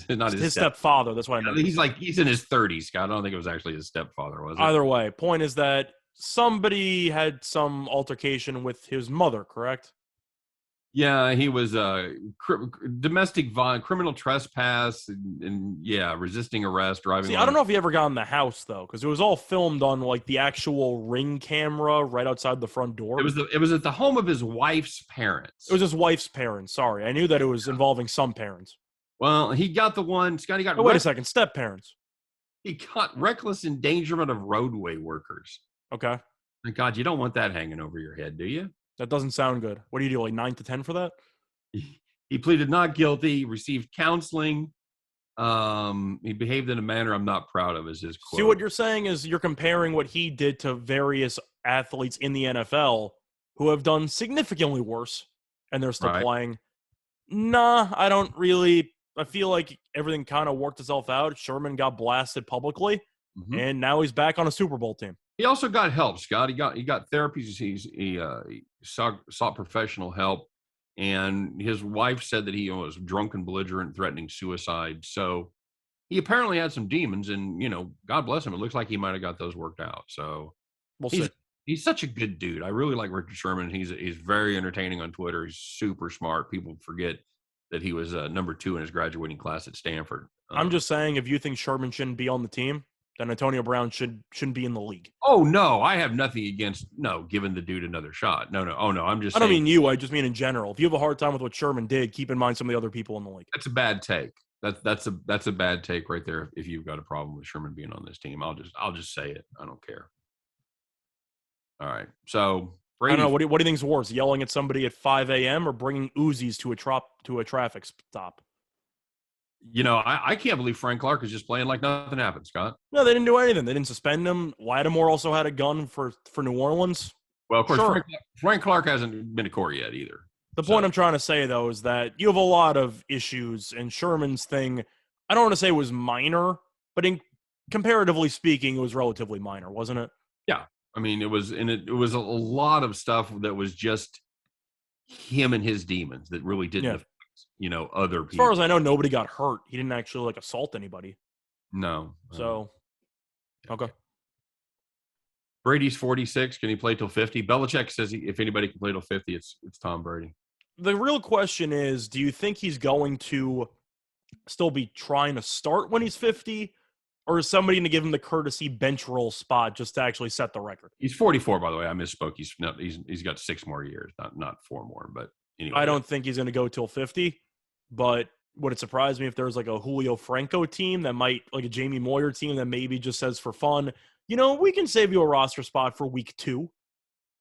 not his stepfather. That's what I meant. He's in his 30s, Scott. I don't think it was actually his stepfather, was it? Either way, point is that somebody had some altercation with his mother, correct? Yeah, he was domestic violence, criminal trespass, and resisting arrest, driving. See, I don't know if he ever got in the house though, because it was all filmed on like the actual Ring camera right outside the front door. It was at the home of his wife's parents. It was his wife's parents. Sorry, I knew that it was involving some parents. Well, he got the one. Scott, he got. Oh, wait a second, step parents. He got reckless endangerment of roadway workers. Okay. Thank God, you don't want that hanging over your head, do you? That doesn't sound good. What do you do, like 9 to 10 for that? He pleaded not guilty, received counseling. He behaved in a manner I'm not proud of, is his quote. See, what you're saying is you're comparing what he did to various athletes in the NFL who have done significantly worse, and they're still playing. Nah, I don't really. I feel like everything kind of worked itself out. Sherman got blasted publicly, and now he's back on a Super Bowl team. He also got help, Scott. He got therapy. He sought professional help, and his wife said that he was drunk and belligerent, threatening suicide. So he apparently had some demons, and God bless him. It looks like he might have got those worked out. So we'll see. He's such a good dude. I really like Richard Sherman. He's very entertaining on Twitter. He's super smart. People forget that he was number 2 in his graduating class at Stanford. I'm just saying, if you think Sherman shouldn't be on the team, then Antonio Brown shouldn't be in the league. Oh, no. I have nothing against giving the dude another shot. No. Oh, no. I don't mean you. I just mean in general. If you have a hard time with what Sherman did, keep in mind some of the other people in the league. That's a bad take. That's a bad take right there. If you've got a problem with Sherman being on this team, I'll just say it. I don't care. All right. So Brady, I don't know. What do you think is worse, yelling at somebody at 5 a.m. or bringing Uzis to a traffic stop? I can't believe Frank Clark is just playing like nothing happened, Scott. No, they didn't do anything. They didn't suspend him. Lattimore also had a gun for New Orleans. Well, of course, Sure. Frank Clark hasn't been to court yet either. The point I'm trying to say, though, is that you have a lot of issues, and Sherman's thing, I don't want to say was minor, but comparatively speaking, it was relatively minor, wasn't it? Yeah. I mean, it was a lot of stuff that was just him and his demons that really didn't affect, other people. As far as I know, nobody got hurt. He didn't actually assault anybody. No. So, okay. Brady's 46. Can he play till 50? Belichick says if anybody can play till 50, it's Tom Brady. The real question is, do you think he's going to still be trying to start when he's 50? Or is somebody going to give him the courtesy bench roll spot just to actually set the record? He's 44, by the way. I misspoke. He's got 6 more years, not 4 more. But anyway, I don't think he's going to go till 50. But would it surprise me if there was a Julio Franco team that might, like a Jamie Moyer team that maybe just says for fun, we can save you a roster spot for week 2,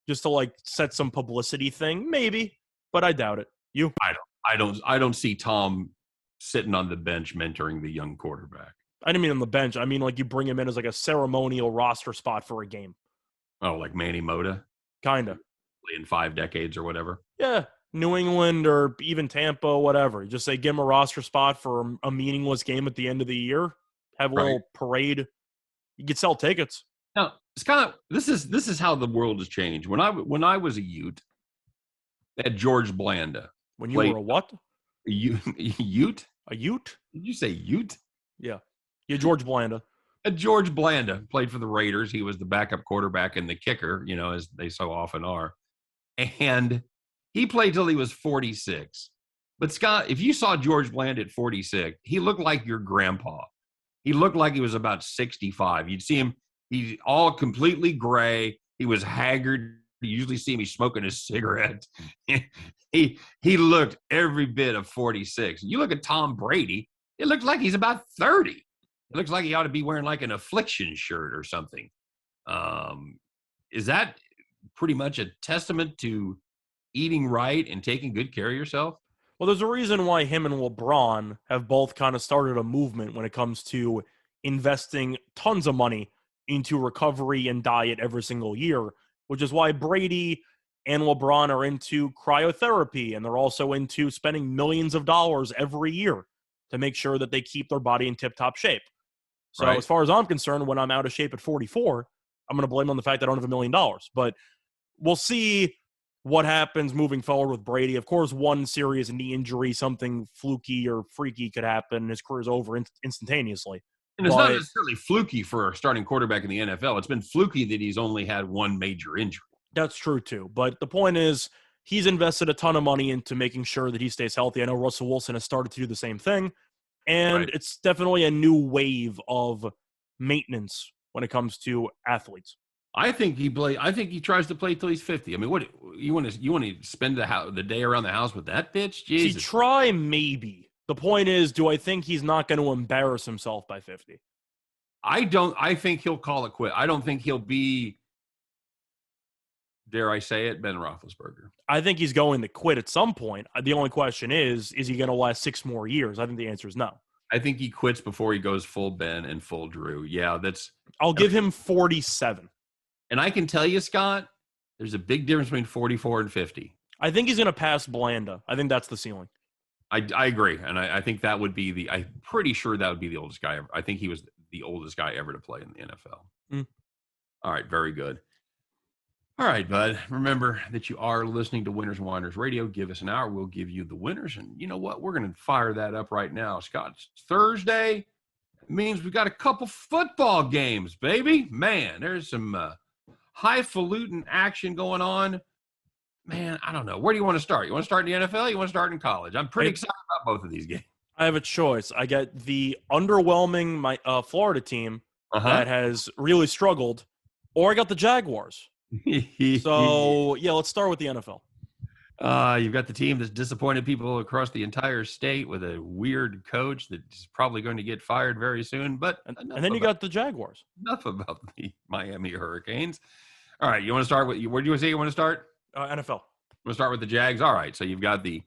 just to set some publicity thing, maybe. But I doubt it. You? I don't see Tom sitting on the bench mentoring the young quarterback. I didn't mean on the bench. I mean you bring him in as a ceremonial roster spot for a game. Oh, like Manny Mota? Kind of. In 5 decades or whatever? Yeah. New England or even Tampa, whatever. You just say, give him a roster spot for a meaningless game at the end of the year. Have a little parade. You could sell tickets. Now, Scott, this is how the world has changed. When I was a Ute, they had George Blanda. When you were a what? A Ute? A Ute? Did you say Ute? Yeah. Yeah, George Blanda. George Blanda played for the Raiders. He was the backup quarterback and the kicker, as they so often are. And he played till he was 46. But, Scott, if you saw George Blanda at 46, he looked like your grandpa. He looked like he was about 65. You'd see him, he's all completely gray. He was haggard. You usually see him smoking a cigarette. He looked every bit of 46. You look at Tom Brady, it looks like he's about 30. It looks like he ought to be wearing an affliction shirt or something. Is that pretty much a testament to eating right and taking good care of yourself? Well, there's a reason why him and LeBron have both kind of started a movement when it comes to investing tons of money into recovery and diet every single year, which is why Brady and LeBron are into cryotherapy, and they're also into spending millions of dollars every year to make sure that they keep their body in tip-top shape. So as far as I'm concerned, when I'm out of shape at 44, I'm going to blame on the fact that I don't have $1 million. But we'll see what happens moving forward with Brady. Of course, one serious knee injury, something fluky or freaky could happen, and his career's over instantaneously. And it's not necessarily fluky for a starting quarterback in the NFL. It's been fluky that he's only had one major injury. That's true, too. But the point is, he's invested a ton of money into making sure that he stays healthy. I know Russell Wilson has started to do the same thing. And it's definitely a new wave of maintenance when it comes to athletes. I think he tries to play till he's 50. I mean, what you want to spend the day around the house with that bitch? Jesus. See, try maybe. The point is, do I think he's not going to embarrass himself by 50? I don't. I think he'll call it quit. I don't think he'll be, dare I say it, Ben Roethlisberger. I think he's going to quit at some point. The only question is he going to last 6 more years? I think the answer is no. I think he quits before he goes full Ben and full Drew. Yeah, I'll give him 47. And I can tell you, Scott, there's a big difference between 44 and 50. I think he's going to pass Blanda. I think that's the ceiling. I agree. And I think that would be I'm pretty sure that would be the oldest guy ever. I think he was the oldest guy ever to play in the NFL. All right. Very good. All right, bud. Remember that you are listening to Winners and Winers Radio. Give us an hour. We'll give you the winners. And you know what? We're going to fire that up right now. Scott, it's Thursday. It means we've got a couple football games, baby. Man, there's some highfalutin action going on. Man, I don't know. Where do you want to start? You want to start in the NFL? Or you want to start in college? I'm pretty excited about both of these games. I have a choice. I get the underwhelming Florida team that has really struggled, or I got the Jaguars. So, yeah, let's start with the NFL. You've got the team that's disappointed people across the entire state with a weird coach that's probably going to get fired very soon. But and then you got the Jaguars. Enough about the Miami Hurricanes. All right, you want to start with – where do you say you want to start? NFL. We'll start with the Jags. All right, so you've got the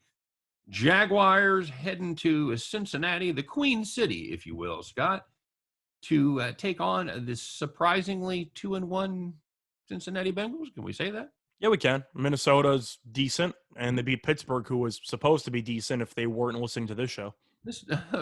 Jaguars heading to Cincinnati, the Queen City, if you will, Scott, to take on this surprisingly 2-1 Cincinnati Bengals. Can we say that? Yeah, we can. Minnesota's decent, and they beat Pittsburgh, who was supposed to be decent if they weren't listening to this show.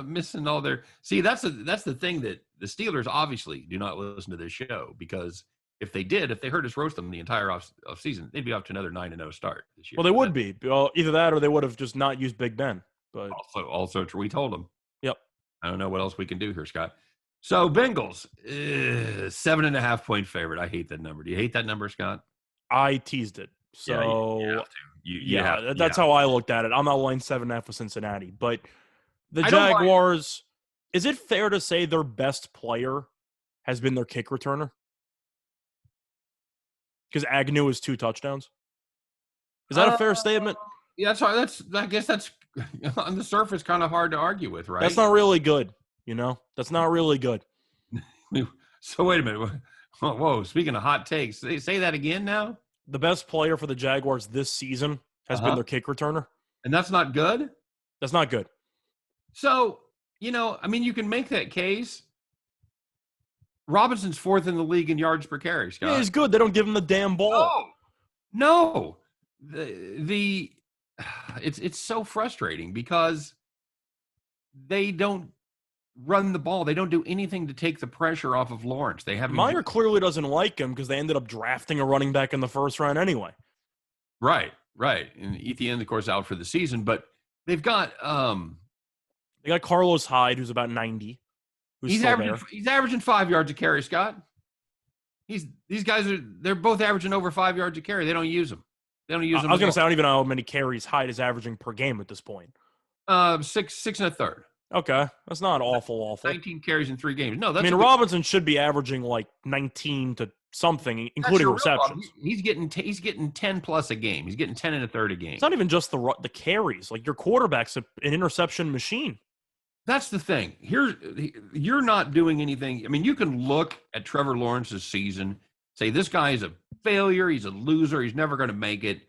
Missing all their see. That's the thing that the Steelers obviously do not listen to this show, because if they did, if they heard us roast them the entire off season, they'd be off to another 9-0 start this year. Well, they would be. Well, either that or they would have just not used Big Ben. But also true. We told them. Yep. I don't know what else we can do here, Scott. So Bengals, 7.5-point favorite. I hate that number. Do you hate that number, Scott? I teased it. So yeah, that's how I looked at it. I'm not laying 7.5 with Cincinnati, but the Jaguars. Is it fair to say their best player has been their kick returner? Because Agnew is 2 touchdowns. Is that a fair statement? Yeah, I guess that's on the surface kind of hard to argue with, right? That's not really good. That's not really good. So wait a minute. Whoa, speaking of hot takes, say that again now? The best player for the Jaguars this season has been their kick returner. And that's not good? That's not good. So, you can make that case. Robinson's 4th in the league in yards per carry, Scott. Yeah, he's good. They don't give him the damn ball. No. It's so frustrating because they don't run the ball. They don't do anything to take the pressure off of Lawrence. Meyer clearly doesn't like him because they ended up drafting a running back in the first round anyway. Right. And Etienne, of course, out for the season, but they've got they got Carlos Hyde, who's about 90. He's averaging 5 yards a carry, Scott. These guys they're both averaging over 5 yards a carry. They don't use them. I was going to say, I don't even know how many carries Hyde is averaging per game at this point. 6 1/3. Okay, that's not awful. 19 carries in 3 games. No, Robinson should be averaging like 19 to something, including receptions. He's getting 10 plus a game. He's getting 10 1/3 a game. It's not even just the carries. Like, your quarterback's an interception machine. That's the thing. You're not doing anything. I mean, you can look at Trevor Lawrence's season, say this guy is a failure, he's a loser, he's never going to make it.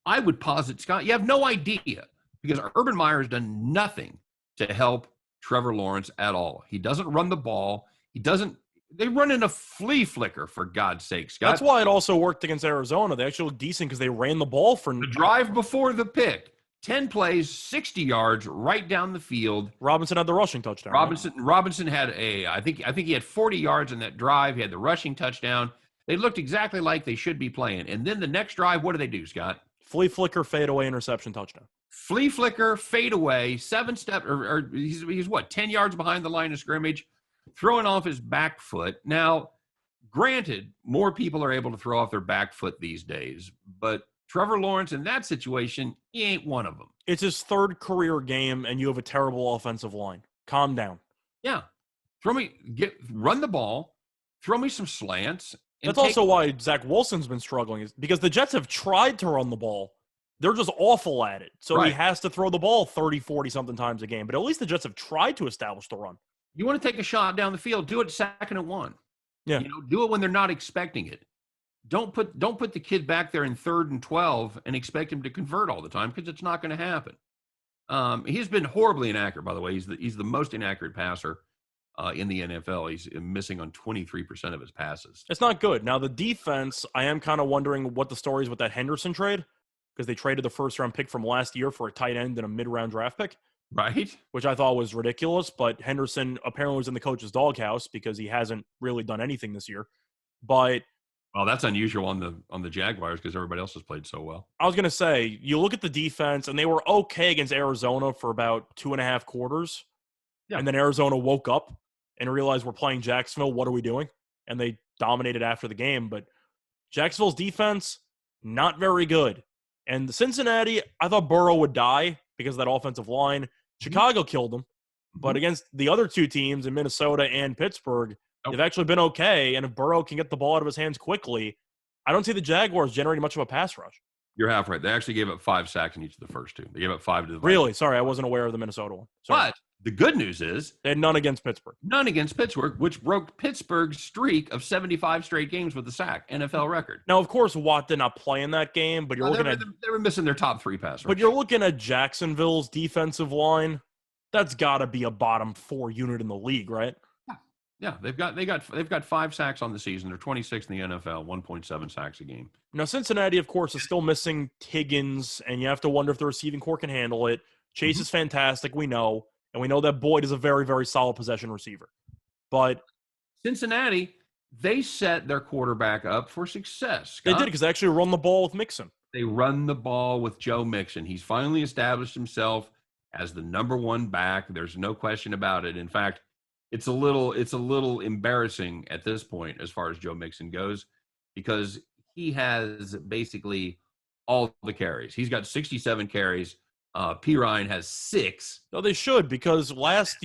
I would posit, Scott, you have no idea, because Urban Meyer has done nothing to help Trevor Lawrence at all. He doesn't run the ball. They run in a flea flicker, for God's sake, Scott. That's why it also worked against Arizona. They actually looked decent because they ran the ball for the drive before the pick. 10 plays, 60 yards, right down the field. Robinson had the rushing touchdown. Robinson had I think he had 40 yards in that drive. He had the rushing touchdown. They looked exactly like they should be playing. And then the next drive, what do they do, Scott? Flea flicker, fadeaway, interception, touchdown. Flea flicker, fadeaway, 7-step, or he's what, 10 yards behind the line of scrimmage, throwing off his back foot. Now, granted, more people are able to throw off their back foot these days, but Trevor Lawrence, in that situation, he ain't one of them. It's his 3rd career game, and you have a terrible offensive line. Calm down. Yeah. Run the ball, throw me some slants. That's also why Zach Wilson's been struggling, is because the Jets have tried to run the ball. They're just awful at it. So He has to throw the ball 30, 40-something times a game. But at least the Jets have tried to establish the run. You want to take a shot down the field, do it 2nd and 1. Yeah. Do it when they're not expecting it. Don't put the kid back there in 3rd and 12 and expect him to convert all the time, because it's not going to happen. He's been horribly inaccurate, by the way. He's the most inaccurate passer in the NFL. He's missing on 23% of his passes. It's not good. Now, the defense, I am kind of wondering what the story is with that Henderson trade, because they traded the 1st-round pick from last year for a tight end and a mid-round draft pick. Right. Which I thought was ridiculous, but Henderson apparently was in the coach's doghouse because he hasn't really done anything this year. But well, that's unusual on the Jaguars because everybody else has played so well. I was going to say, you look at the defense, and they were okay against Arizona for about 2.5 quarters. Yeah. And then Arizona woke up and realized we're playing Jacksonville. What are we doing? And they dominated after the game. But Jacksonville's defense, not very good. And the Cincinnati, I thought Burrow would die because of that offensive line. Chicago killed them. But against the other 2 teams in Minnesota and Pittsburgh, they've actually been okay, and if Burrow can get the ball out of his hands quickly, I don't see the Jaguars generating much of a pass rush. You're half right. They actually gave up 5 sacks in each of the first 2. They gave up 5 to the Vikings. Really? Sorry, I wasn't aware of the Minnesota one. Sorry. The good news is They had none against Pittsburgh. none against Pittsburgh, which broke Pittsburgh's streak of 75 straight games with a sack, NFL record. Now, of course, Watt did not play in that game, but They were missing their top 3 passers. But you're looking at Jacksonville's defensive line. That's got to be a bottom 4 unit in the league, right? Yeah, they've got 5 sacks on the season. They're 26th in the NFL, 1.7 sacks a game. Now, Cincinnati, of course, is still missing Higgins, and you have to wonder if the receiving core can handle it. Chase is fantastic, we know, and we know that Boyd is a very, very solid possession receiver. But Cincinnati, they set their quarterback up for success. Scott. They did because they actually run the ball with Mixon. They run the ball with Joe Mixon. He's finally established himself as the number 1 back. There's no question about it. In fact, it's a little embarrassing at this point as far as Joe Mixon goes, because he has basically all the carries. He's got 67 carries. P. Ryan has 6. No, they should, because the last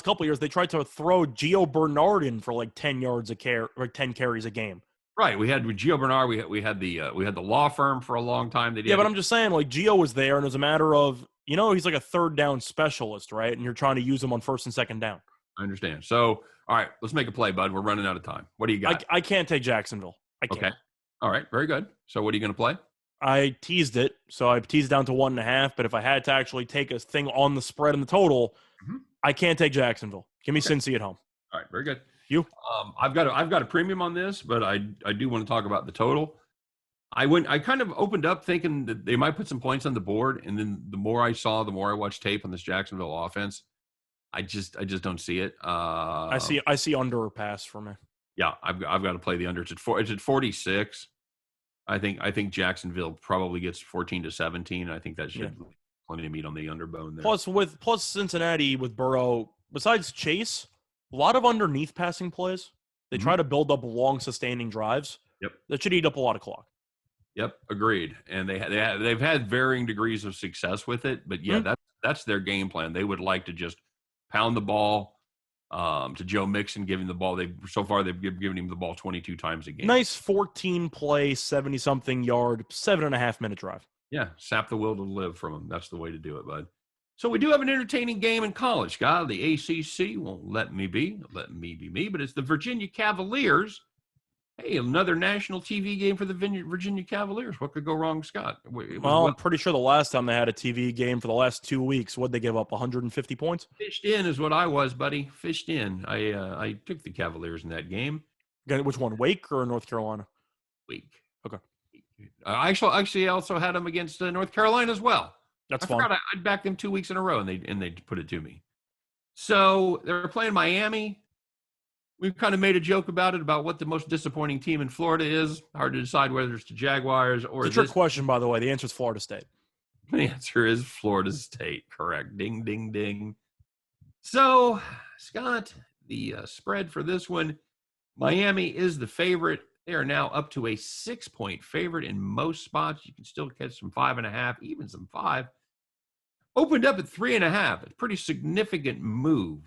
couple of years, they tried to throw Gio Bernard in for like 10 yards or 10 carries a game. Right. We had with Gio Bernard. We had the law firm for a long time. But I'm just saying, like, Gio was there, and it was a matter of, he's like a third down specialist, right? And you're trying to use him on first and second down. I understand. So, all right, let's make a play, bud. We're running out of time. What do you got? I can't take Jacksonville. I can't. Okay. All right. Very good. So, what are you going to play? I teased it, so I teased down to 1.5. But if I had to actually take a thing on the spread and the total, I can't take Jacksonville. Give me Cincy at home. All right. Very good. You? I've got a premium on this, but I do want to talk about the total. I kind of opened up thinking that they might put some points on the board, and then the more I watched tape on this Jacksonville offense, I just don't see it. I see under or pass for me. Yeah, I've got to play the under. It's at 46. I think Jacksonville probably gets 14-17. I think that should plenty of meat on the underbone there. Plus Cincinnati with Burrow, besides Chase, a lot of underneath passing plays. They try to build up long sustaining drives. Yep. That should eat up a lot of clock. Yep, agreed. And they've had varying degrees of success with it, but that's their game plan. They would like to just pound the ball to Joe Mixon, giving the ball. They've given him the ball 22 times a game. Nice 14-play, 70-something yard, 7.5-minute drive. Yeah, sap the will to live from him. That's the way to do it, bud. So we do have an entertaining game in college, Scott. The ACC won't let me be me, but it's the Virginia Cavaliers. Hey, another national TV game for the Virginia Cavaliers. What could go wrong, Scott? I'm pretty sure the last time they had a TV game for the last 2 weeks, what'd they give up, 150 points? Fished in is what I was, buddy. Fished in. I took the Cavaliers in that game. Which one, Wake or North Carolina? Wake. Okay. I actually also had them against North Carolina as well. That's I fun. forgot I'd backed them 2 weeks in a row, and they put it to me. So they're playing Miami. We've kind of made a joke about what the most disappointing team in Florida is. Hard to decide whether it's the Jaguars or it's a trick question, by the way. The answer is Florida State. The answer is Florida State. Correct. Ding, ding, ding. So, Scott, the spread for this one, Miami is the favorite. They are now up to a 6-point favorite in most spots. You can still catch some 5.5, even some 5. Opened up at 3.5. It's a pretty significant move.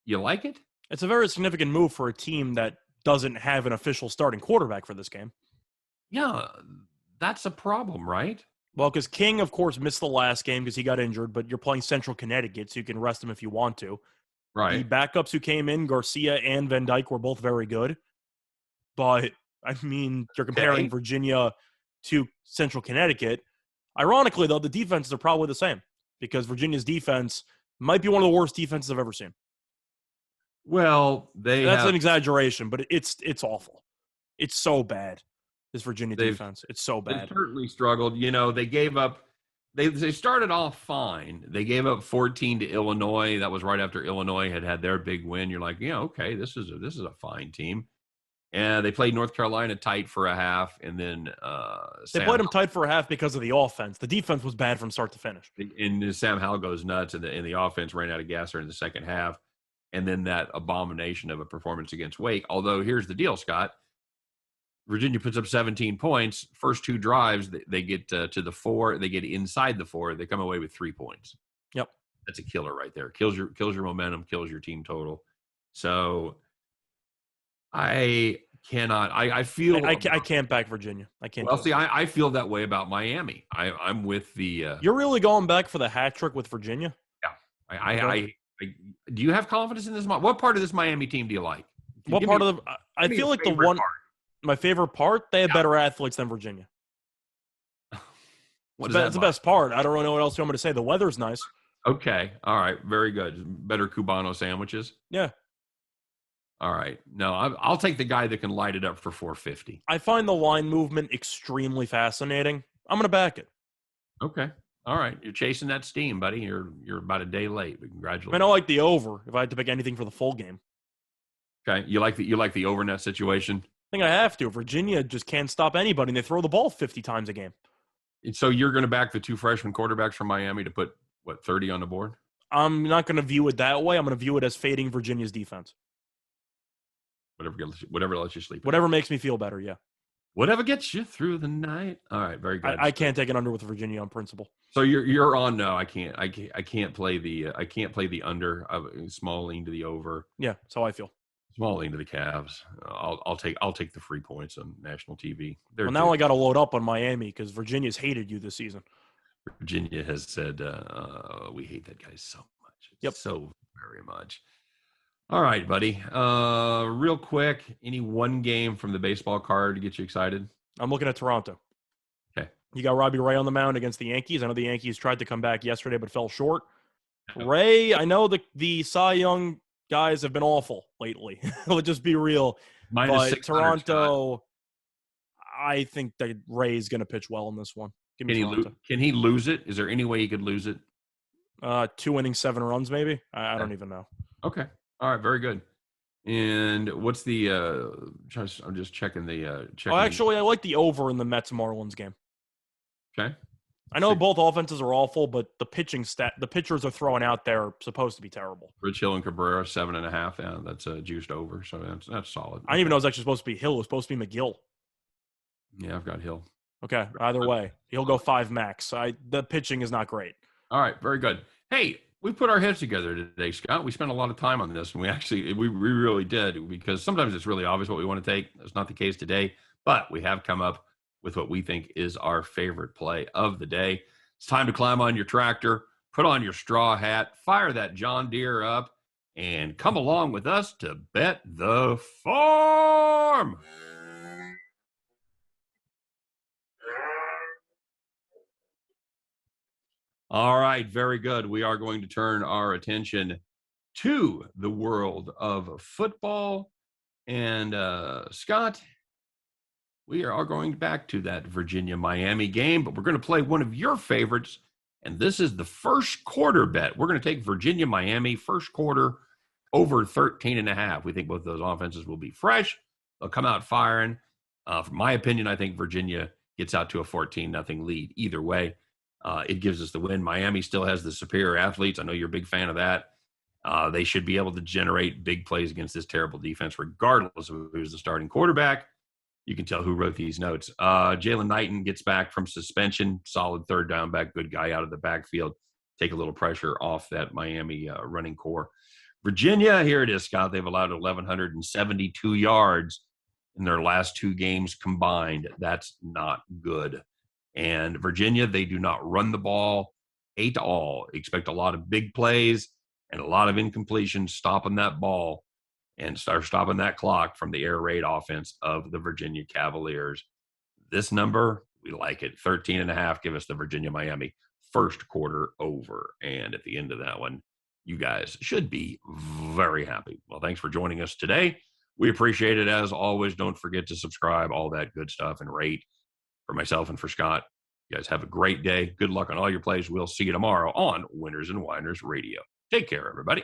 You like it? It's a very significant move for a team that doesn't have an official starting quarterback for this game. Yeah, that's a problem, right? Well, because King, of course, missed the last game because he got injured, but you're playing Central Connecticut, so you can rest him if you want to. Right. The backups who came in, Garcia and Van Dyke, were both very good. But, I mean, you're comparing Virginia to Central Connecticut. Ironically, though, the defenses are probably the same because Virginia's defense might be one of the worst defenses I've ever seen. Well, that's an exaggeration, but it's awful. It's so bad, this Virginia defense. It's so bad. They certainly struggled. They gave up – they started off fine. They gave up 14 to Illinois. That was right after Illinois had their big win. You're like, okay, this is a fine team. And they played North Carolina tight for a half, and then they played them tight for a half because of the offense. The defense was bad from start to finish. And Sam Howell goes nuts, and the offense ran out of gas during the second half. And then that abomination of a performance against Wake. Although, here's the deal, Scott. Virginia puts up 17 points. First 2 drives, they get to the 4. They get inside the 4. They come away with 3 points. Yep. That's a killer right there. Kills your momentum, kills your team total. So I cannot. I feel I can't back Virginia. I can't. Well, see, I feel that way about Miami. I'm with the. You're really going back for the hat trick with Virginia? Yeah, Do you have confidence in this? What part of this Miami team do you like? What part of the? I feel like my favorite part. They have better athletes than Virginia. It's the best part. I don't really know what else you want me to say. The weather's nice. Okay. All right. Very good. Better Cubano sandwiches. Yeah. All right. No, I'll take the guy that can light it up for 450. I find the line movement extremely fascinating. I'm going to back it. Okay. All right. You're chasing that steam, buddy. You're about a day late, but congratulations. I mean, I like the over if I had to pick anything for the full game. Okay. You like the over net situation? I think I have to. Virginia just can't stop anybody, and they throw the ball 50 times a game. And so you're going to back the two freshman quarterbacks from Miami to put, 30 on the board? I'm not going to view it that way. I'm going to view it as fading Virginia's defense. Whatever lets you sleep. Whatever makes me feel better, yeah. Whatever gets you through the night. All right, very good. I can't take an under with Virginia on principle. So you're on no. I can't play the under. Small lean to the over. Yeah, that's how I feel. Small lean to the Cavs. I'll take the 3 points on national TV. Well, now I got to load up on Miami because Virginia's hated you this season. Virginia has said we hate that guy so much. Yep, so very much. All right, buddy. Real quick, any one game from the baseball card to get you excited? I'm looking at Toronto. Okay. You got Robbie Ray on the mound against the Yankees. I know the Yankees tried to come back yesterday but fell short. Ray, I know the Cy Young guys have been awful lately. Let's just be real. But Toronto, I think that Ray's going to pitch well in this one. Give me Toronto. Can he lose it? Is there any way he could lose it? 2 innings, 7 runs, maybe. I don't even know. Okay. All right. Very good. And what's the? I'm just checking the. Actually, I like the over in the Mets Marlins game. Okay. I know both offenses are awful, but the pitchers are throwing out there are supposed to be terrible. Rich Hill and Cabrera 7.5. Yeah, that's juiced over, so that's solid. I didn't even know it was actually supposed to be Hill. It was supposed to be McGill. Yeah, I've got Hill. Okay, either way, he'll go 5 max. The pitching is not great. All right, very good. Hey, we put our heads together today, Scott. We spent a lot of time on this, and we really did, because sometimes it's really obvious what we want to take. That's not the case today, but we have come up with what we think is our favorite play of the day. It's time to climb on your tractor, put on your straw hat, fire that John Deere up, and come along with us to Bet the Farm. All right, very good. We are going to turn our attention to the world of football. And Scott, we are going back to that Virginia-Miami game, but we're going to play one of your favorites, and this is the first quarter bet. We're going to take Virginia-Miami first quarter over 13.5. We think both of those offenses will be fresh. They'll come out firing. From my opinion, I think Virginia gets out to a 14-0 lead. Either way, it gives us the win. Miami still has the superior athletes. I know you're a big fan of that. They should be able to generate big plays against this terrible defense, regardless of who's the starting quarterback. You can tell who wrote these notes. Jalen Knighton gets back from suspension. Solid third down back. Good guy out of the backfield. Take a little pressure off that Miami running core. Virginia, here it is, Scott. They've allowed 1,172 yards in their last 2 games combined. That's not good. And Virginia, they do not run the ball at all. Expect a lot of big plays and a lot of incompletions, stopping that ball and start stopping that clock from the air raid offense of the Virginia Cavaliers. This number, we like it. 13.5. Give us the Virginia-Miami first quarter over. And at the end of that one, you guys should be very happy. Well, thanks for joining us today. We appreciate it as always. Don't forget to subscribe, all that good stuff, and rate. For myself and for Scott, you guys have a great day. Good luck on all your plays. We'll see you tomorrow on Winners and Winers Radio. Take care, everybody.